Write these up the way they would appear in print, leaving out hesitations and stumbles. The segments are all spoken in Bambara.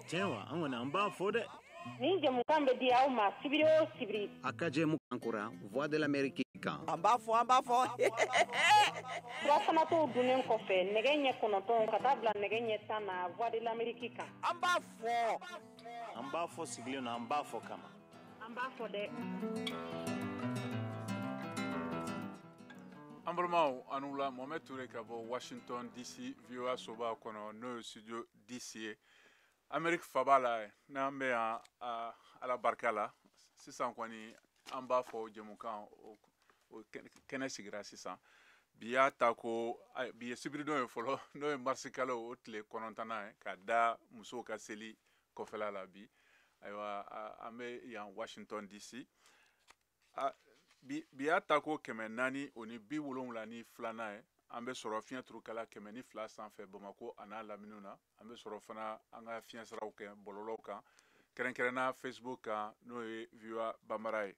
Tiens wa, an kɔni an b'a fɔ dɛ. Ni jamukan bɛ di aw ma sibiri o sibiri. A ka jɛmukan kura Voix de l'Amérique kan. An b'a fɔ. Surafana tɔw dunnen kɔfɛ nɛgɛ ɲɛ 9 ka taa bila nɛgɛ ɲɛ 10 na Voix de l'Amérique kan. An b'a fɔ. An b'a fɔ sigilen na, an b'a fɔ kama. An b'a fɔ dɛ. An balimaw an wula Mohamed Touré ka bɔ Washington DC VOA soba kɔnɔ n'o ye studio DC ye Amérique faba la n'an bɛ yan ala barika la sisan kɔni an b'a fɔ jɛmukan o kɛnɛ sigira sisan bi y'a ta ko bi ye sibiridon ye fɔlɔ n'o ye marisi kalo o tile 9nan ye ka da musow ka seli kɔfɛla la bi ayiwa an bɛ yan Washington DC bi y'a ta ko 400 o ni 72 ye an bɛ sɔrɔ fiɲɛ turukala 102 sanfɛ Bamako a n'a laminiw na an bɛ sɔrɔ fana an ka fiɲɛ siraw kɛ bɔlɔlɔw kan kɛrɛnkɛrɛnna Facebook kan n'o ye VOA Bambara ye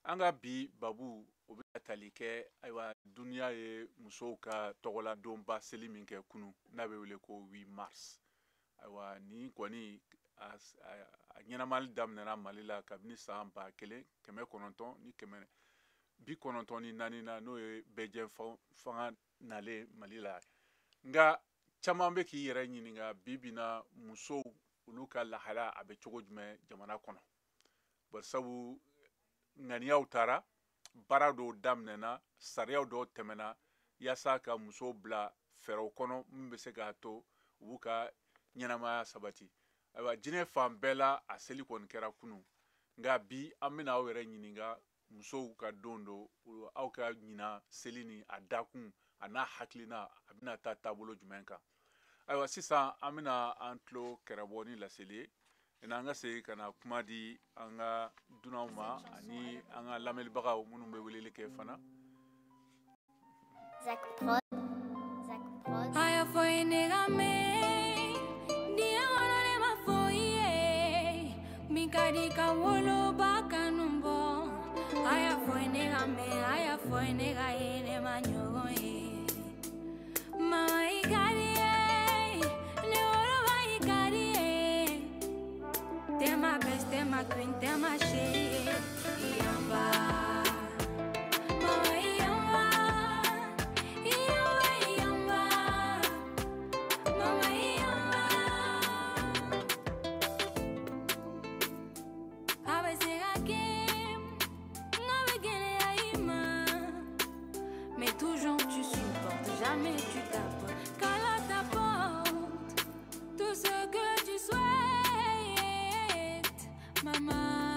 an ka bi babu o bɛ tali kɛ ayiwa duniya ye musow ka tɔgɔladonba seli min kɛ kunun n'a bɛ wele ko 8 mars ayiwa ni kɔni a ɲɛnamali daminɛna Mali la kabini san 1994 na n'o ye bɛɛjɛ fanga nalen Mali la nka caman bɛ k'i yɛrɛ ɲininka bi na musow olu ka lahala a bɛ cogo jumɛn jamana kɔnɔ barisabu ŋaniyaw taara baara dɔw daminɛna sariyaw dɔw tɛmɛna yaasa ka musow bila fɛɛrɛw kɔnɔ min bɛ se k'a to u b'u ka ɲɛnamaya sabati ayiwa jinɛ fan bɛɛ la a seli kɔni kɛra kunun nka bi an bɛna aw yɛrɛ ɲininka musow ka don do aw ka ɲina seli ni a dakun a n'a hakilina a bɛna taa taabolo jumɛn kan ayiwa sisan an bɛna an tulo kɛrɛbɔ ni laseli ye n'an ka segin ka na kuma di an ka dunanw ma ani an ka lamɛnbagaw minnu bɛ weleli kɛ fana Aya foi negame dia wana ma foi mikadi ka wolo baka numbo aya foi negaye ne manyogo mama ikari ne wolo ba ikari tema best tema queen tema she yamba jamais tu tapes qu'elle t'apporte tout ce que tu souhaites, maman.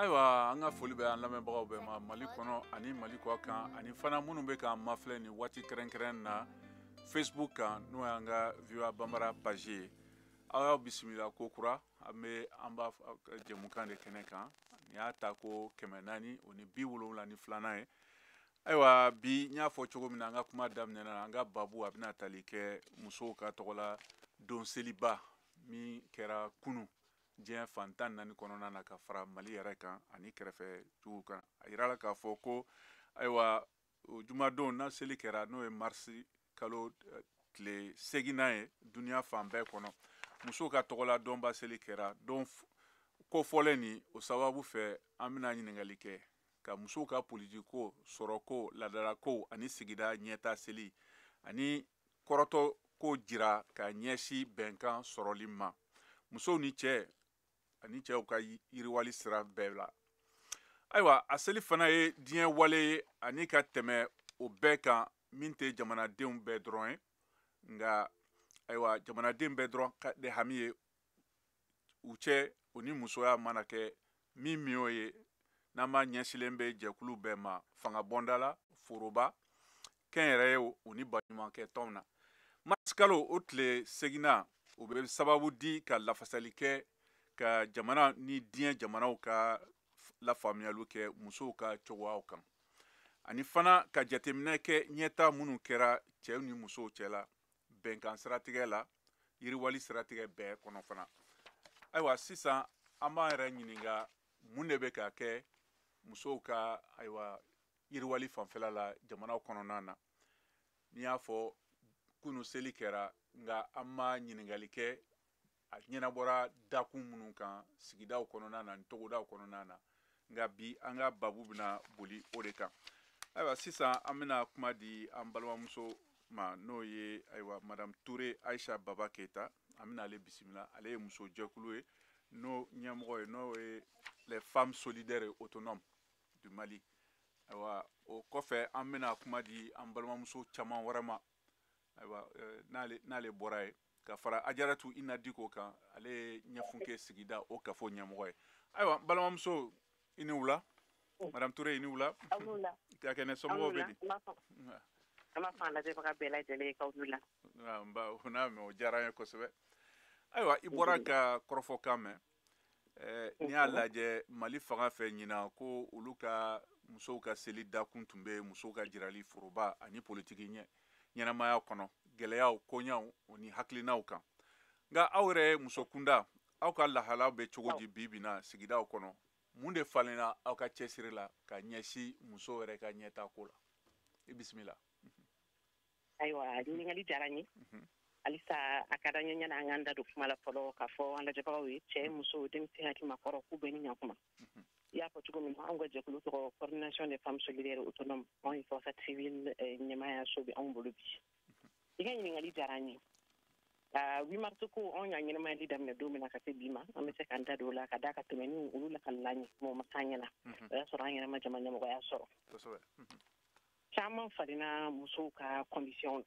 ayiwa an ka foli bɛ an lamɛnbagaw bɛɛ ma Mali kɔnɔ ani Mali kɔ kan ani fana minnu bɛ k'an mafilɛ ni waati kɛrɛnkɛrɛn na Facebook kan n'o y'an ka VOA Bambara page ye aw y'aw bisimila ko kura an b'a jɛmukan de kɛnɛ kan nin y'a ta ko 400 o ni 72 ye ayiwa bi n y'a fɔ cogo min na an ka kuma daminɛ na an ka babu a bɛna tali kɛ musow ka tɔgɔla don seliba min kɛra kunun diɲɛ fan 14 kɔnɔna na ka fara Mali yɛrɛ kan ani kɛrɛfɛ juguw kan a yirala k'a fɔ ko ayiwa jumadon na seli kɛra n'o ye marisi kalo tile 8nan ye duniya fan bɛɛ kɔnɔ musow ka tɔgɔla dɔnba seli kɛra don ko fɔlen ni o sababu fɛ an bɛna ɲininkali kɛ ka musow ka politiko sɔrɔko ladalako ani sigida ɲɛta seli ani kɔrɔtɔ ko jira ka ɲɛsi bɛnkan sɔrɔli ma musow ni cɛ ani cɛw ka yiriwali sira bɛɛ la ayiwa a seli fana ye diɲɛ wale ye ani ka tɛmɛ o bɛɛ kan min tɛ jamanadenw bɛɛ dɔrɔn ye nka ayiwa jamanaden bɛɛ dɔrɔn de hami ye u cɛ o ni musoya mana kɛ min y'o ye n'an b'a ɲɛsilen bɛ jɛkulu bɛɛ ma fanga bɔnda la foroba kɛnyɛrɛ ye o ni baɲumankɛ tɔnw na marsikalo o tile 8nan o bɛ sababu di ka lafasali kɛ ka jamana ni diɲɛ jamanaw ka lafaamuyaliw kɛ musow ka cogoyaw kan ani fana ka jateminɛ kɛ ɲɛta minnu kɛra cɛw ni musow cɛla bɛnkan siratigɛ la yiriwali siratigɛ bɛɛ kɔnɔ fana ayiwa sisan an b'an yɛrɛ ɲininka mun de bɛ ka kɛ musow ka ayiwa yiriwali fanfɛla la jamanaw kɔnɔna na n'i y'a fɔ kunu seli kɛra nka an ma ɲininkali kɛ a ɲɛnabɔra dakun minnu kan sigidaw kɔnɔna na ni togodaw kɔnɔna na nka bi an ka babu bɛna boli o de kan ayiwa sisan an bɛna kuma di an balimamuso ma n'o ye ayiwa madame Ture Ayisa Baba Keyita an bɛna ale bisimila ale ye muso jɛkulu ye n'o ɲɛmɔgɔ ye n'o ye les femmes solidaires et autonomes du Mali ayiwa o kɔfɛ an bɛna kuma di an balimamuso caman wɛrɛ ma ayiwa n'ale bɔra ye ka fara Ajaratu Ina Diko kan ale ye ɲɛfunke sigida o kafo ɲɛmɔgɔ ye ayiwa balimamuso i ni wula madame Ture i ni wula ka kɛnɛ somɔgɔw bɛ di an b'a fɔ an lajɛbaga bɛɛ lajɛlen ye k'aw wula o n'a mɛn o diyara an ye kosɛbɛ ayiwa i bɔra ka kɔrɔfɔkan mɛn n'i y'a lajɛ Mali fanga fɛ ɲina ko olu ka musow ka seli dakun tun bɛ musow ka jirali foroba ani politiki ɲɛnamaya kɔnɔ gɛlɛyaw koɲaw o ni hakilinaw kan nka aw yɛrɛ muso kunda aw ka lahalaw bɛ cogo di bi na sigidaw kɔnɔ mun de falenna aw ka cɛsiri la ka ɲɛsin musow yɛrɛ ka ɲɛtako la i bisimila ayiwa ɲininkali diyara n ye halisa a ka d'an ye ɲana an k'an da don kuma la fɔlɔ k'a fɔ an lajɛbagaw ye cɛ muso denmisɛn hakilikɔrɔ k'u bɛɛ ni ɲakuma i y'a fɔ cogo min na anw ka jɛkulu tɔgɔ coordination des femmes solidaires autonomes anw ye force civile ɲɛmaaya so bɛ anw bolo bi i ka ɲininkali diyara n ye 8 mars ko anw y'a ɲɛnamayali daminɛ don min na ka se bi ma an bɛ se k'an da don o la ka da ka tɛmɛ ni olu lakalila ɲɛ mɔgɔ ma k'an ɲɛna o y'a sɔrɔ an yɛrɛ ma jama ɲɛmɔgɔya sɔrɔ caman falenna musow ka condition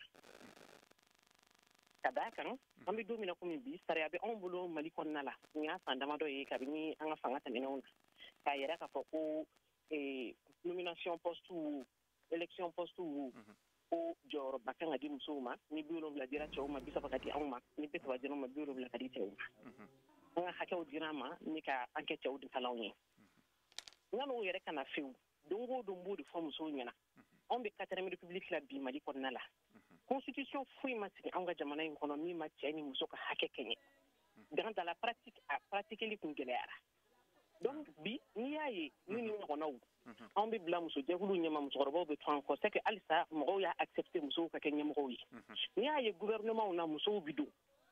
ka d'a kan an bɛ don min na komi bi sariya bɛ anw bolo Mali kɔnɔna la n y'a san damadɔ ye kabini an ka fanga tɛmɛnenw na k'a yɛrɛ k'a fɔ ko nomination poste élection poste ko jɔyɔrɔba kan ka di musow ma ni 70 dira cɛw ma 30 ka di anw ma ni 30 dira ma 70 ka di cɛw ma an ka hakɛw dira an ma ni ka an kɛ cɛw de kalanw ye n'o yɛrɛ kana fewu don o don b'o de fɔ musow ɲɛna anw bɛ 4ème république la bi Mali kɔnɔna la constitution foyi ma sigi an ka jamana in kɔnɔ min ma cɛ ni muso ka hakɛ kɛɲɛ dans la pratique a pratiqueli kun gɛlɛyara donc bi n'i y'a ye ni ɲɔgɔnnaw anw bɛ bila muso jɛkulu ɲɛma musokɔrɔbaw bɛ to an kɔ c'est que halisa mɔgɔw y'a accepté musow ka kɛ ɲɛmɔgɔw ye n'i y'a ye gouvernement na musow bi don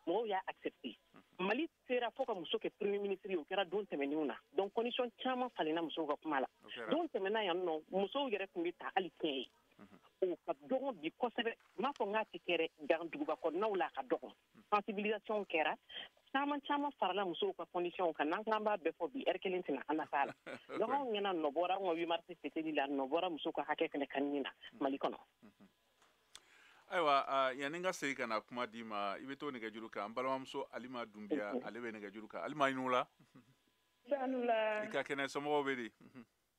mɔgɔw y'a accepté Mali sera fo ka muso kɛ premier ministre ye o kɛra don tɛmɛnenw na donc condition caman falenna musow ka kuma la don tɛmɛna yan nɔ musow yɛrɛ tun bɛ ta hali tiɲɛ ye o ka dɔgɔn bi kosɛbɛ m'a fɔ n k'a tɛ kɛ dɛ duguba kɔnɔnaw la a ka dɔgɔn sensibilisation kɛra caman farala musow ka condition kan n'an k'an b'a bɛɛ fɔ bi heure kelen tɛna an na k'a la donc anw ɲɛna nɔ bɔra anw ka 8 mars fêteli la nɔ bɔra musow ka hakɛ fɛnɛ kanni na Mali kɔnɔ ayiwa yanni n ka segin ka na kuma di ma i bɛ to nɛgɛjuru kan n balimamuso Alima Dunbiya ale bɛ nɛgɛjuru kan Alima i ni wula i ka kɛnɛ somɔgɔw bɛ di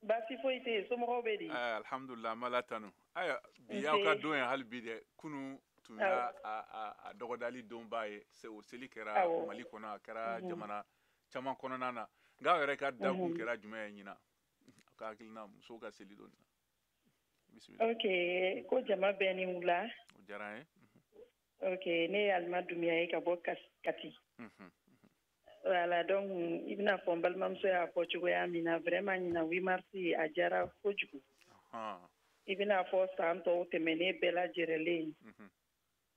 baasi foyi tɛ yen somɔgɔw bɛ di alhamdulillah an b'ala tanu ayiwa bi aw ka don ye hali bi dɛ kunu tun y'a a dɔgɔdali donba ye o seli kɛra Mali kɔnɔ a kɛra jamana caman kɔnɔna na nka aw yɛrɛ ka dakun kɛra jumɛn ye ɲina aw ka hakilina musow ka seli don na ok ko jama bɛɛ ni wula o diyara n ye ok ne ye Alima Dunbiya ye ka bɔ Kati Voilà, donc i bɛna fɔ n balimamuso y'a fɔ cogoya min na vraiment ɲina 8 mars a diyara kojugu. I bɛna fɔ san tɔw tɛmɛnen bɛɛ lajɛrɛlen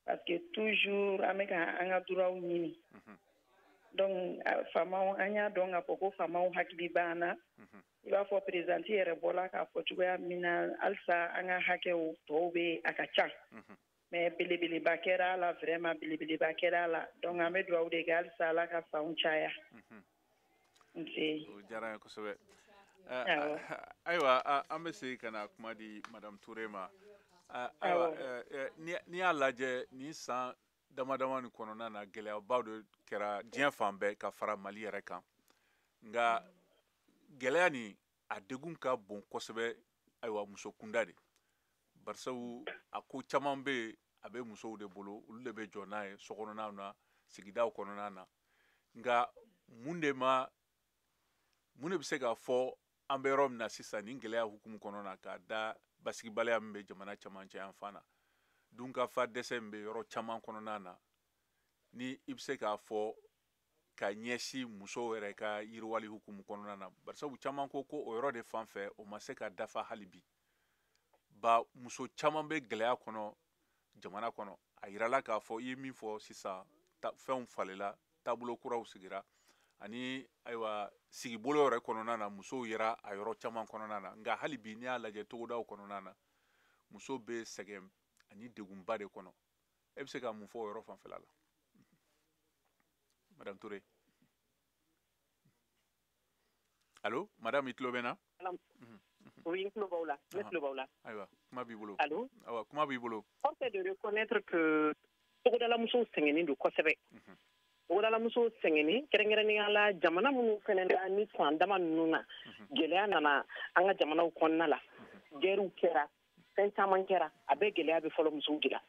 parce que toujours an bɛ ka an ka droit ɲini. Donc faamaw an y'a dɔn k'a fɔ ko faamaw hakili b'an na. I b'a fɔ présidente yɛrɛ bɔla k'a fɔ cogoya min na halisa an ka hakɛw tɔw bɛ a ka ca. Mais belebeleba kɛra a la vraiment belebeleba kɛra a la donc an bɛ dugawu de kɛ halisa ala ka fanw caya. Nse. O diyara n ye kosɛbɛ. Ayiwa an bɛ segin ka na kuma di madame Toure ma. Ayiwa n'i y'a lajɛ nin san damadama nin kɔnɔna na gɛlɛyabaw de kɛra diɲɛ fan bɛɛ ka fara Mali yɛrɛ kan. Nka gɛlɛya nin a degun ka bon kosɛbɛ ayiwa muso kunda de. Barisabu a ko caman bɛ yen a bɛ musow de bolo olu de bɛ jɔ n'a ye sokɔnɔnaw na sigidaw kɔnɔna na nka mun de bɛ se k'a fɔ an bɛ yɔrɔ min na sisan nin gɛlɛya hukumu kɔnɔna na k'a da basigibaliya min bɛ jamana camancɛ yan fan na dunkafa dɛsɛ min bɛ yɔrɔ caman kɔnɔna na ni i bɛ se k'a fɔ ka ɲɛsin musow yɛrɛ ka yiriwali hukumu kɔnɔna na barisabu caman ko o yɔrɔ de fan fɛ o ma se ka dafa hali bi. Ba muso caman bɛ gɛlɛya kɔnɔ jamana kɔnɔ a yirala k'a fɔ i ye min fɔ sisan fɛnw falela taabolo kuraw sigira ani ayiwa sigibolo yɛrɛ kɔnɔna na musow yera a yɔrɔ caman kɔnɔna na nka hali bi n'i y'a lajɛ togodaw kɔnɔna na muso bɛ sɛgɛn ani degunba de kɔnɔ e bɛ se ka mun fɔ o yɔrɔ fanfɛla la madame Toure. Allo madame i tulo bɛ n na. Oui, ne tulo b'aw la. Ayiwa kuma b'i bolo. Allô? Awa kuma b'i bolo. Force est de reconnaître que togodalamusow sɛgɛnnen don kosɛbɛ. Togodalamusow sɛgɛnnen kɛrɛnkɛrɛnnenya la jamana minnu fɛnɛ na ni fan dama ninnu na gɛlɛya nana an ka jamanaw kɔnɔna la. Guerrew kɛra fɛn caman kɛra a bɛɛ gɛlɛya bɛ fɔlɔ musow de la.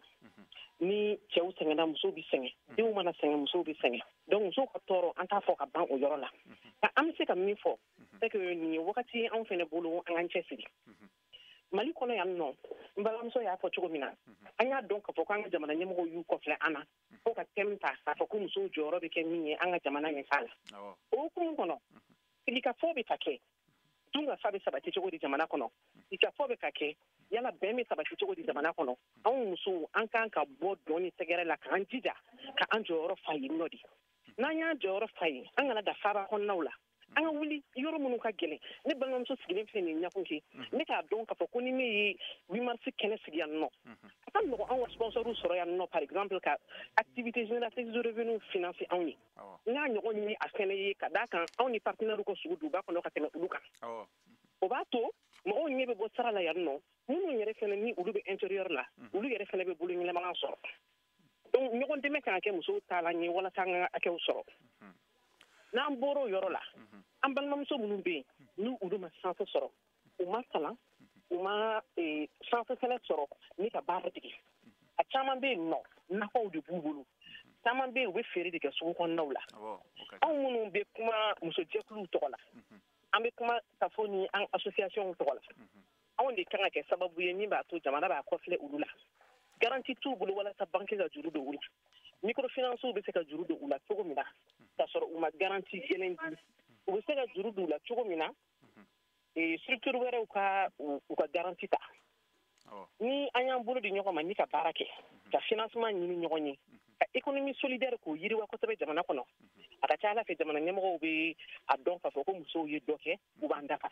Ni cɛw sɛgɛnna musow bi sɛgɛn denw mana sɛgɛn musow bi sɛgɛn donc musow ka tɔɔrɔ an t'a fɔ ka ban o yɔrɔ la nka an bɛ se ka min fɔ c'est que nin ye wagati ye anw fɛnɛ bolo an k'an cɛsiri Mali kɔnɔ yan nɔ n balimamuso y'a fɔ cogo min na an y'a dɔn k'a fɔ k'an ka jamana ɲɛmɔgɔw y'u kɔfilɛ an na fo ka thème ta k'a fɔ ko musow jɔyɔrɔ bɛ kɛ min ye an ka jamana ɲɛfa la o hukumu kɔnɔ sigikafɔ bɛ ka kɛ dunkafa bɛ sabati cogo di jamana kɔnɔ sigikafɔ bɛ ka kɛ yala bɛn bɛ sabati cogo di jamana kɔnɔ anw musow an kan ka bɔ dɔn ni tɛgɛrɛ la k'an jija ka an jɔyɔrɔ fa yen nɔ de n'an y'an jɔyɔrɔ fa yen an kana da faaba kɔnɔnaw la an ka wuli yɔrɔ minnu ka gɛlɛn ne balimamuso sigilen filɛ nin ɲakun kɛ ne k'a dɔn k'a fɔ ko ni ne ye 8 mars kɛnɛ sigi yan nɔ a ka nɔgɔ anw ka sponsoriw sɔrɔ yan nɔ par exemple ka activité génératrice de revenu financer anw ye n y'a ɲɔgɔn ɲini a fɛnɛ ye ka d'a kan anw ni partenaires ka sugu duba kɔnɔ ka tɛmɛ olu kan o b'a to mɔgɔw ɲɛ bɛ bɔ sara la yan nɔ minnu yɛrɛ fɛnɛ ni olu bɛ intérieur la olu yɛrɛ fɛnɛ bɛ bolo ɲɛnama sɔrɔ donc ɲɔgɔn dɛmɛ kan ka kɛ musow taala ɲɛ walasa an ka hakɛw sɔrɔ n'an bɔra o yɔrɔ la an balimamuso minnu bɛ yen ni olu ma chance sɔrɔ u ma kalan u ma chance fɛnɛ sɔrɔ ni ka baara dege a caman bɛ yen nɔ nakɔw de b'u bolo caman bɛ yen u bɛ feere de kɛ sugu kɔnɔnaw la anw minnu bɛ kuma musojɛkuluw tɔgɔ la an bɛ kuma ka fɔ ni an association tɔgɔ la anw de kan ka kɛ sababu ye min b'a to jamana b'a kɔfilɛ olu la garantie t'u bolo walasa banque ka juru don u la microfinancew bɛ se ka juru don u la cogo min na k'a sɔrɔ u ma garantie gɛlɛn di u bɛ se ka juru don u la cogo min na structure wɛrɛw ka u ka garantie ta ni an y'an bolo di ɲɔgɔn ma ni ka baara kɛ ka financement ɲini ɲɔgɔn ye ka économie solidaire k'o yiriwa kosɛbɛ jamana kɔnɔ a ka ca ala fɛ jamana ɲɛmɔgɔw bɛ a dɔn k'a fɔ ko musow ye dɔ kɛ u b'an dafa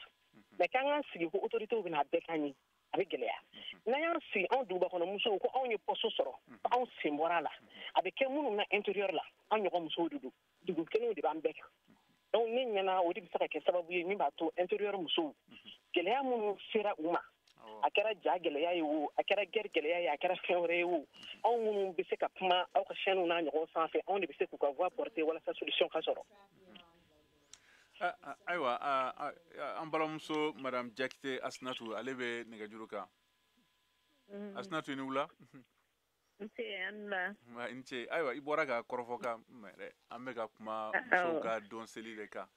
mais k'an k'an sigi ko autorités bɛna a bɛɛ k'an ye a bɛ gɛlɛya n'an y'an sigi anw duguba kɔnɔ musow ko anw ye poste sɔrɔ ko anw sen bɔra a la a bɛ kɛ minnu na intérieur la an ɲɔgɔn musow de don dugu kelenw de b'an bɛɛ kan donc ne ɲɛna o de bɛ se ka kɛ sababu ye min b'a to intérieur musow gɛlɛya minnu sera u ma a kɛra ja gɛlɛya ye o a kɛra guerre gɛlɛya ye a kɛra fɛn wɛrɛ ye o anw minnu bɛ se ka kuma aw ka chaîne n'a ɲɔgɔn sanfɛ anw de bɛ se k'u ka voix porter walasa solution ka sɔrɔ ayiwa an balimamuso madame Jakite Asinatu ale bɛ nɛgɛjuru kan Asinatu i ni wula n ce ayiwa i bɔra ka kɔrɔfɔ kan an bɛ ka kuma musow ka dɔnseli de kan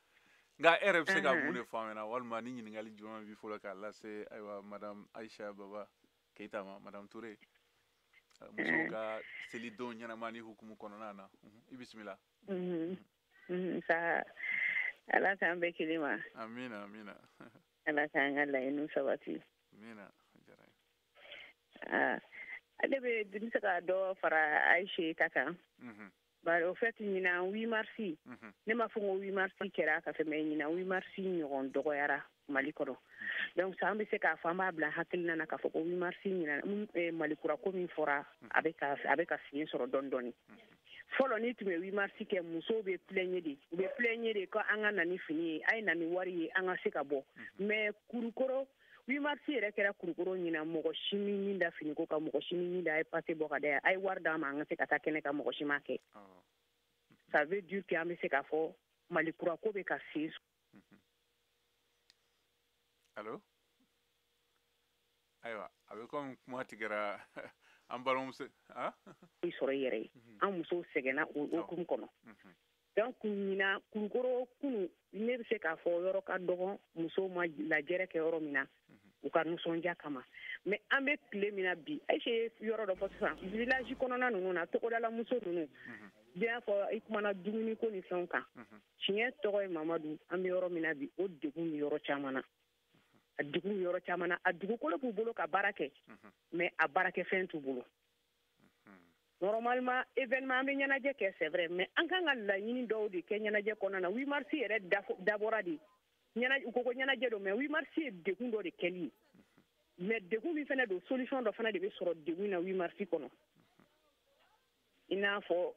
nka e yɛrɛ bɛ se ka mun de fɔ an ɲɛna walima ni ɲininkali jumɛn b'i fɔlɔ k'a lase ayiwa madame Ayisa Baba Keyita ma madame Toure musow ka selidon ɲɛnama ni hukumu kɔnɔna na i bisimila sa ala k'an bɛɛ kelen ma amina amina ala k'an ka laɲiniw sabati amina ale bɛ se ka dɔ fara Ayise ta kan bari au fait ɲinan 8 mars ne m'a fɔ ko 8 mars kɛra ka tɛmɛ ɲinan 8 mars ɲɔgɔn dɔgɔyara Mali kɔnɔ donc ça an bɛ se k'a fɔ an b'a bila hakilina na k'a fɔ ko 8 mars ɲinan Mali kura ko min fɔra a bɛ ka fiɲɛ sɔrɔ dɔɔni dɔɔni fɔlɔ ni tun bɛ 8 mars kɛ musow bɛ plaigner de u bɛ plaigner de ko an ka na ni fini ye a ye na ni wari ye an ka se ka bɔ mais kurukoro 8 mars yɛrɛ kɛra kurukoro ɲinan mɔgɔ si min da fini ko ka mɔgɔ si min da a ye pase bɔ ka da a ye wari d'an ma an ka se ka taa kɛnɛ ka mɔgɔ si ma kɛ ça veut dire que an bɛ se k'a fɔ Mali kura ko bɛ ka sen allo ayiwa a bɛ comme kuma tigɛra an balimamuso sɔrɔ i yɛrɛ ye an musow sɛgɛnna o hukumu kɔnɔ donc ɲinan kurukoro kunu ne bɛ se k'a fɔ yɔrɔ ka dɔgɔn musow ma lajɛrɛ kɛ yɔrɔ min na u ka nisɔndiya kama mais an bɛ tile min na bi Ayise ye yɔrɔ dɔ fɔ sisan village kɔnɔna ninnu na togodala muso ninnu bi y'a fɔ i kumana dumuni ko ni fɛnw kan tiɲɛ tɔgɔ ye Mamadu an bɛ yɔrɔ min na bi o degun bɛ yɔrɔ caman na a degun bɛ yɔrɔ caman na a dugukolo b'u bolo ka baara kɛ mais a baarakɛfɛn t'u bolo normalement événement an bɛ ɲɛnajɛ kɛ c'est vrai mais an kan ka laɲini dɔw de kɛ ɲɛnajɛ kɔnɔna na 8 mars yɛrɛ dabɔra de u ko ɲɛnajɛ don mais 8 mars ye degun dɔ de kɛli ye mais degun min fana don solution dɔ fana de bɛ sɔrɔ degun na 8 mars kɔnɔ i n'a fɔ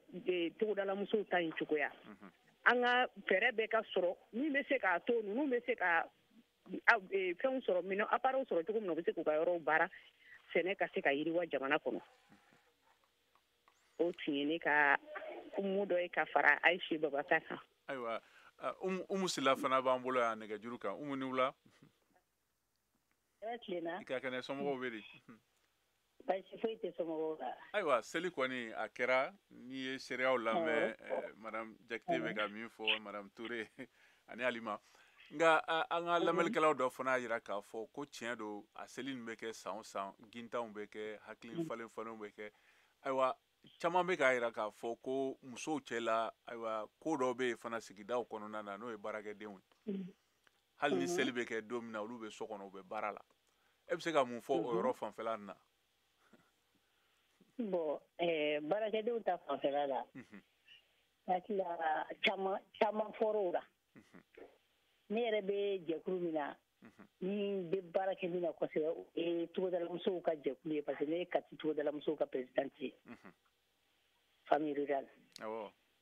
togodala musow ta in cogoya an ka fɛɛrɛ bɛɛ ka sɔrɔ min bɛ se k'a to ninnu bɛ se ka fɛnw sɔrɔ minɛn appareil sɔrɔ cogo min na u bɛ se k'u ka yɔrɔw baara sɛnɛ ka se ka yiriwa jamana kɔnɔ o tun ye ne ka umu dɔ ye ka fara Ayise Babata kan ayiwa umu Sila fana b'an bolo yan nɛgɛjuru kan umu ni wula i ka kɛnɛ somɔgɔw bɛ di baasi foyi tɛ somɔgɔw la ayiwa seli kɔni a kɛra n'i ye seereyaw lamɛn madame Jakite bɛ ka min fɔ madame Ture ani Alima nka an ka lamɛnnikɛlaw dɔ fana y'a jira k'a fɔ ko tiɲɛ don a seli nin bɛ kɛ san o san gintanw bɛ kɛ hakili falen falenw bɛ kɛ ayiwa caman bɛ k'a jira k'a fɔ ko musow cɛla ayiwa ko dɔw bɛ yen fana sigidaw kɔnɔna na n'o ye baarakɛdenw ye hali ni seli bɛ kɛ don min na olu bɛ so kɔnɔ u bɛ baara la e bɛ se ka mun fɔ o yɔrɔ fanfɛla nin na bon baarakɛdenw ta fanfɛla la hakili caman fɔr'o la ne yɛrɛ bɛ jɛkulu min na ni bɛ baara kɛ min na kosɛbɛ o ye togodalamusow ka jɛkulu ye parce que ne ye kati togodalamusow ka présidente ye famille rurale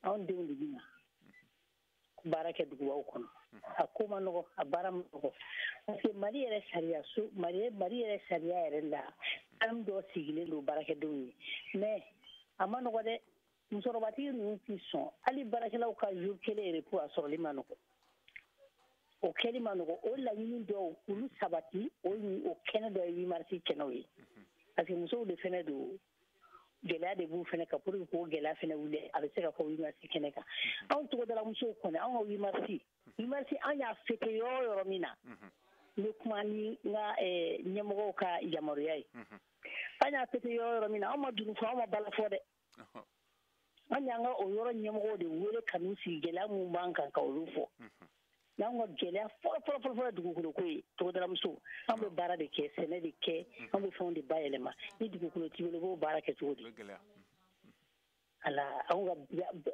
anw denw de bɛ na baara kɛ dugubaw kɔnɔ a ko ma nɔgɔ a baara ma nɔgɔ parce que Mali yɛrɛ sariya yɛrɛ la an dɔ sigilen don baarakɛdenw ye mais a ma nɔgɔ dɛ musokɔrɔbatigi ninnu tɛ sɔn hali baarakɛlaw ka jour kelen repos a sɔrɔli ma nɔgɔ o kɛli ma nɔgɔ o laɲini dɔw olu sabati o kɛnɛ dɔ ye 8 mars kɛnɛw ye parce que musow de fɛnɛ don gɛlɛya de b'u fɛnɛ kan pour que k'o gɛlɛya fɛnɛ wuli a bɛ se ka fɔ 8 mars kɛnɛ kan anw togodalamusow kɔni anw ka 8 mars an y'a fêté yɔrɔ o yɔrɔ min na n bɛ kuma ni n ka ɲɛmɔgɔw ka yamaruya ye an y'a fêté yɔrɔ o yɔrɔ min na anw ma dugu fɔ anw ma bala fɔ dɛ an y'an ka o yɔrɔ ɲɛmɔgɔw de wele ka n'u sigi gɛlɛya mun b'an kan ka olu fɔ n'an ka gɛlɛya fɔlɔ dugukolo ko ye togodalamusow an bɛ baara de kɛ sɛnɛ de kɛ an bɛ fɛnw de bayɛlɛma ni dugukolo t'i bolo i b'o baara kɛ cogo di ala anw ka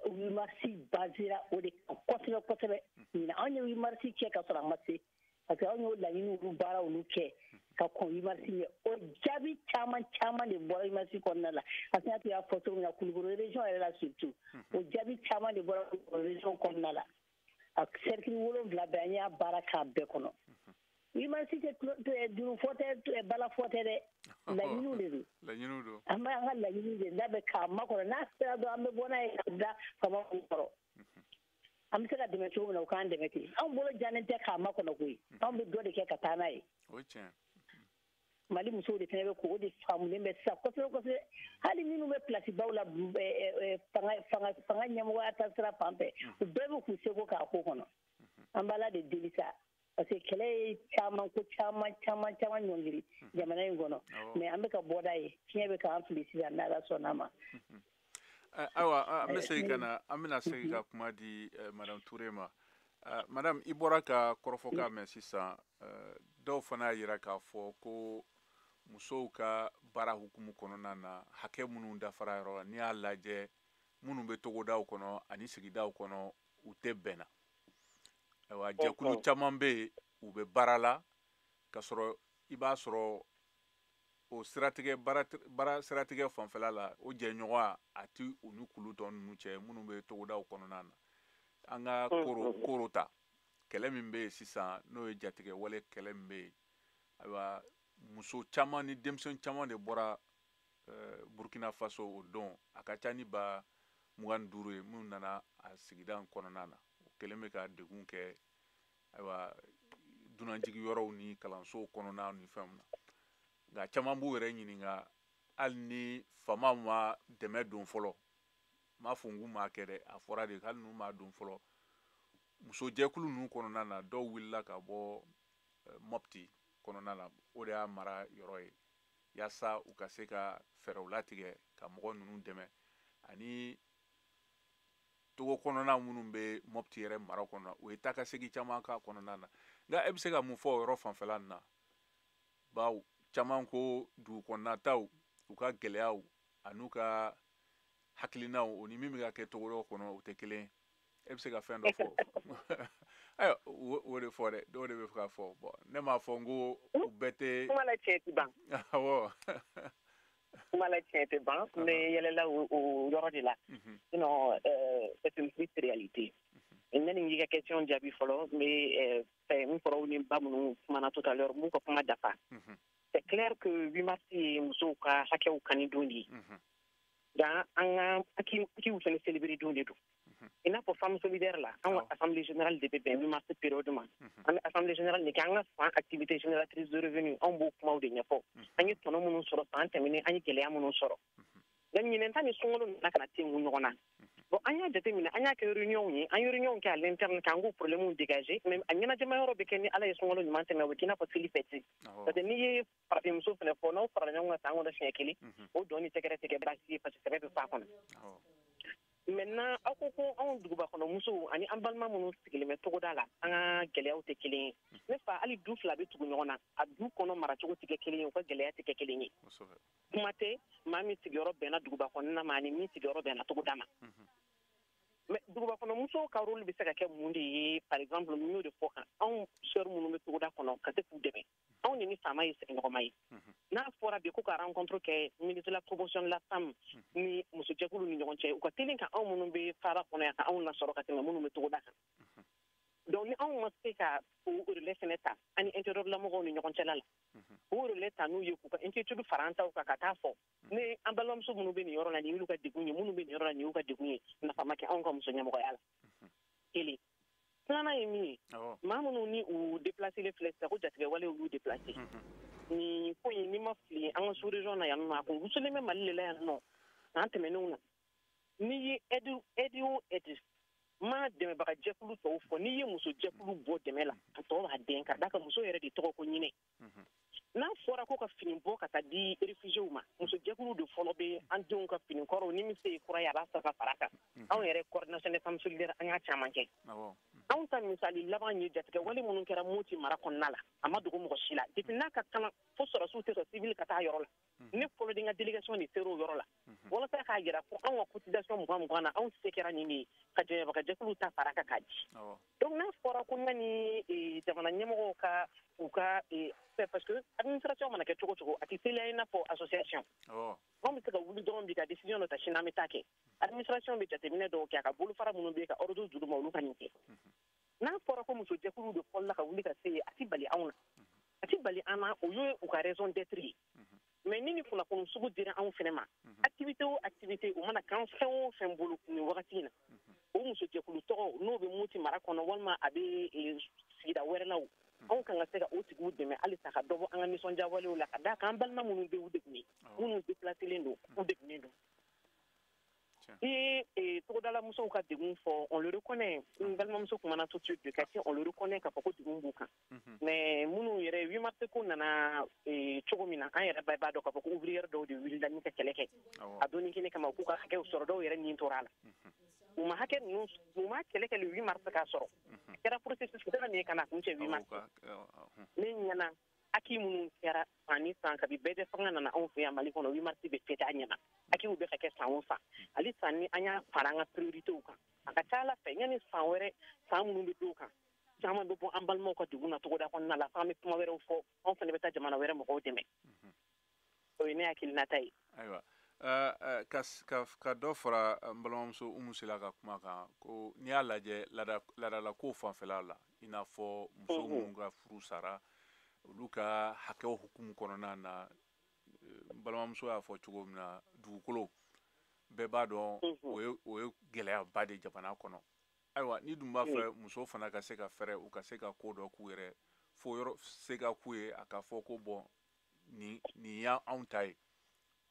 8 mars basera o de kan kosɛbɛ ɲinan anw ye 8 mars kɛ ka sɔrɔ a ma se parce que anw y'o laɲini olu baara olu kɛ ka kɔn 8 mars ɲɛ o jaabi caman de bɔra 8 mars kɔnɔna la Asanatu y'a fɔ cogo min na Kulukoro région yɛrɛ la surtout o jaabi caman de bɔra Kulukoro région kɔnɔna la a cercle 7 bɛɛ an y'a baara k'a bɛɛ kɔnɔ 8 mars tɛ juru fɔ tɛ bala fɔ tɛ dɛ laɲiniw de don an b'an ka laɲini de labɛn k'a makɔnɔ n'a sera dɔrɔn an bɛ bɔ n'a ye ka da famaw kɔrɔ an bɛ se ka dɛmɛ cogo min na u k'an dɛmɛ ten anw bolo janen tɛ k'a makɔnɔ koyi anw bɛ dɔ de kɛ ka taa n'a ye Mali musow de fɛnɛ bɛ k'o de faamulen bɛ sisan kosɛbɛ hali minnu bɛ place baw la fanga ɲɛmɔgɔya ta sira fan fɛ u bɛɛ bɛ k'u seko k'a ko kɔnɔ an b'ala de deli sa parce que kɛlɛ ye caman ɲɔngiri jamana in kɔnɔ mais an bɛ ka bɔda ye fiɲɛ bɛ k'an fili sisan n'Ala sɔnn'a ma awa an bɛ segin ka na an bɛna segin ka kuma di madame Touré ma madame i bɔra ka kɔrɔfɔ k'a mɛn sisan dɔw fana y'a yira k'a fɔ ko musow ka baara hukumu kɔnɔna na hakɛ minnu dafara yɔrɔ la n'i y'a lajɛ minnu bɛ togodaw kɔnɔ ani sigidaw kɔnɔ u tɛ bɛnna ayiwa jɛkulu caman bɛ yen u bɛ baara la ka sɔrɔ i b'a sɔrɔ o siratigɛ baara siratigɛ fanfɛla la o jɛɲɔgɔnya a ti u ni kulu tɔ ninnu cɛ minnu bɛ togodaw kɔnɔna na an ka koro ta kɛlɛ min bɛ yen sisan n'o ye jatigɛ wale kɛlɛ min bɛ yen ayiwa muso caman ni denmisɛn caman de bɔra Burkina Faso o don a ka ca ni ba 25 ye minnu nana a sigida kɔnɔna na o kɛlen bɛ ka degun kɛ ayiwa dunanjigi yɔrɔw ni kalansow kɔnɔna ni fɛnw na nka caman b'u yɛrɛ ɲininka hali ni fama ma dɛmɛ don fɔlɔ m'a fɔ n k'u m'a kɛ dɛ a fɔra de hali n'u m'a don fɔlɔ muso jɛkulu ninnu kɔnɔna na dɔw wulila ka bɔ Mopti kɔnɔna na o de y'a mara yɔrɔ ye yaasa u ka se ka fɛɛrɛw latigɛ ka mɔgɔ ninnu dɛmɛ ani togo kɔnɔna minnu bɛ Mopti yɛrɛ mara kɔnɔ u ye taakasegin caman k'a kɔnɔna na nka e bɛ se ka mun fɔ o yɔrɔ fanfɛla nin na bawo caman ko dugu kɔnɔnataw u ka gɛlɛyaw an'u ka hakilinaw o ni min bɛ ka kɛ togodaw kɔnɔ o tɛ kelen ye e bɛ se ka fɛn dɔ fɔ ayiwa o de fɔ dɛ dɔw de bɛ fɛ ka fɔ bɔn ne m'a fɔ n ko u bɛɛ tɛ kuma la tiɲɛ tɛ ban awɔ kuma la tiɲɛ tɛ ban n bɛ yɛlɛla o yɔrɔ de la sinon c'est une triste réalité ne ni y'i ka question jaabi fɔlɔ n bɛ n kɔrɔw ni ba minnu kumana tout à l'heure m'u ka kuma dafa c'est clair que 8 mars ye musow ka hakɛw kani don de ye nka an ka akiw fana célébrer don de don i n'a fɔ femme solidaire la an ka assemblée générale de bɛ bɛn 8 mars période ma an bɛ assemblée générale de kɛ an ka san activité génératrice de revenu anw b'o kumaw de ɲɛfɔ an ye tɔnɔ minnu sɔrɔ san tɛmɛnen an ye gɛlɛya minnu sɔrɔ nka ɲinɛnta ni sunkalo nana ka na tengu ɲɔgɔn na bon an y'a jateminɛ an y'a kɛ réunion ye an ye réunion kɛ à l'interne k'an k'o problèmes dégager mais a ɲɛnajɛma yɔrɔ bɛ kɛ ni ala ye sunkalo ɲuman tɛmɛ o bɛ k'i n'a fɔ seli fête parce que n'i ye farafinmuso fana fɔ n'aw farala ɲɔgɔn kan san kɔnɔ siɲɛ kelen o dɔn ni tɛgɛrɛ tɛ kɛ baasi ye parce que sɛbɛ bɛ f'a kɔnɔ maintenant aw ko ko anw dugubakɔnɔmusow ani an balima minnu sigilen bɛ togoda la an ka gɛlɛyaw tɛ kelen ye ne fa hali du fila bɛ tugu ɲɔgɔn na a du kɔnɔ maracogo tɛ kɛ kelen ye u ka gɛlɛya tɛ kɛ kelen ye kuma tɛ maa min sigiyɔrɔ bɛnna dugubakɔnɔna ma ani min sigiyɔrɔ bɛnna togoda ma mais dugubakɔnɔmusow ka rôle bɛ se ka kɛ mun de ye par exemple n y'o de fɔ kan anw sœur minnu bɛ togoda kɔnɔ ka se k'u dɛmɛ anw ni faama ye sigiɲɔgɔnma ye n'a fɔra bi ko ka rencontre kɛ ministre de la promotion de la femme ni musojɛkulu ni ɲɔgɔn cɛ u ka teli ka anw minnu bɛ fara kɔnɔ yan ka anw lasɔrɔ ka tɛmɛ minnu bɛ togoda kan donc ni anw ma se ka o relais fɛnɛ ta ani intérieur lamɔgɔw ni ɲɔgɔn cɛla la o relais ta n'u ye k'u ka inquiétude fara an taw kan ka taa fɔ ni an balimamuso minnu bɛ nin yɔrɔ la nin y'u ka degun ye minnu bɛ nin yɔrɔ la nin y'u ka degun ye nafa ma kɛ anw ka muso ɲɛmɔgɔya la kelen filanan ye min ye maa minnu ni u déplacé filɛ sisan ko jatigɛ wale y'u déplacé nin ko in n'i ma fili an ka sous région na yan nɔ a kun wusulen bɛ Mali de la yan nɔ san tɛmɛnenw na n'i ye aide o aide ma dɛmɛbaga jɛkulu tɔw fɔ n'i ye muso jɛkulu bɔ dɛmɛ la a tɔw b'a den ka d'a kan muso yɛrɛ de tɔgɔ ko ɲinɛ n'a fɔra ko ka fini bɔ ka taa di réfugiés ma muso jɛkulu de fɔlɔ bɛ an denw ka fini kɔrɔw ni min se ye kura ye a b'a sa ka fara kan anw yɛrɛ coordination des femmes solidaires an y'a caman kɛ anw ta misali laban ye jatigɛ wale minnu kɛra Moti mara kɔnɔna la a ma dogo mɔgɔ si la depuis n'a ka kalan fo sɔrɔsiw tɛ sɔn civil ka taa yɔrɔ la ne fɔlɔ de n ka délégation de sera o yɔrɔ la walasa k'a jira ko anw ka cotisation 20 na anw se kɛra nin de ye ka jɛɲɔgɔnbaka jɛkulu ta fara kan k'a di donc n'a fɔra ko na ni jamana ɲɛmɔgɔw ka u ka parce que administration mana kɛ cogo cogo a tɛ teliya i n'a fɔ association anw bɛ se ka wuli dɔrɔn bi ka décision dɔ ta sini an bɛ taa kɛ administration bɛ jateminɛ dɔw kɛ a ka bolofara minnu bɛ yen ka ordre d'u ma olu ka nin kɛ n'a fɔra ko muso jɛkulu de fɔlɔ la ka wuli ka se yen a tɛ bali anw na a tɛ bali an na o ye u ka raison d'être ye mais ni kunnafoni sugu dira anw fana ma activité o activité o mana k'an fɛn o fɛn bolo nin wagati in na o muso jɛkulu tɔgɔ n'o bɛ Moti mara kɔnɔ walima a bɛ sigida wɛrɛ la o anw kan ka se ka o tigiw dɛmɛ halisa ka dɔ bɔ an ka nisɔndiya walew la ka d'a kan an balima minnu bɛ u degunnen minnu déplacélen don u degunnen don Et pour dans la muso ka degun fo on le reconnaît une belle muso ko mana tout de suite de quartier on le reconnaît ka poko degun buka mais munu yere 8 mars ko nana chogomina an yere ba do ka poko ouvrier do de wil da ni ka keleke adoni kini kama ku ka hake soro do yere ni torala uma hake nu uma keleke le 8 mars ka soro kera processus ko tana ne kana kunche 8 mars ni nyana aki munu kera ani san ka bi bede fanga na on fe amali kono 8 mars be fete anyana aki ube ka ke san fa ali sanni anya faranga priorité uka aka tala fe nyani san were san munu be duka jama do bon ambal moko duguna to goda kon na la fami kuma were fo on fa ne beta jamana were moko deme o ine akil natai aywa ka do fara mbalomso umusila ka kuma kan ko ni ala je la ko fanfela la ina fo muso mun ga furu sara luka hakeo hukumu konona na mbalomso ya fo chugo na dugukolo beba do o geleya bade jabana kono aywa ni dum ba fa muso fana ka se ka fere u ka se ka kodo ku yere fo yoro se ka ku e aka fo ko bon ni ya ontai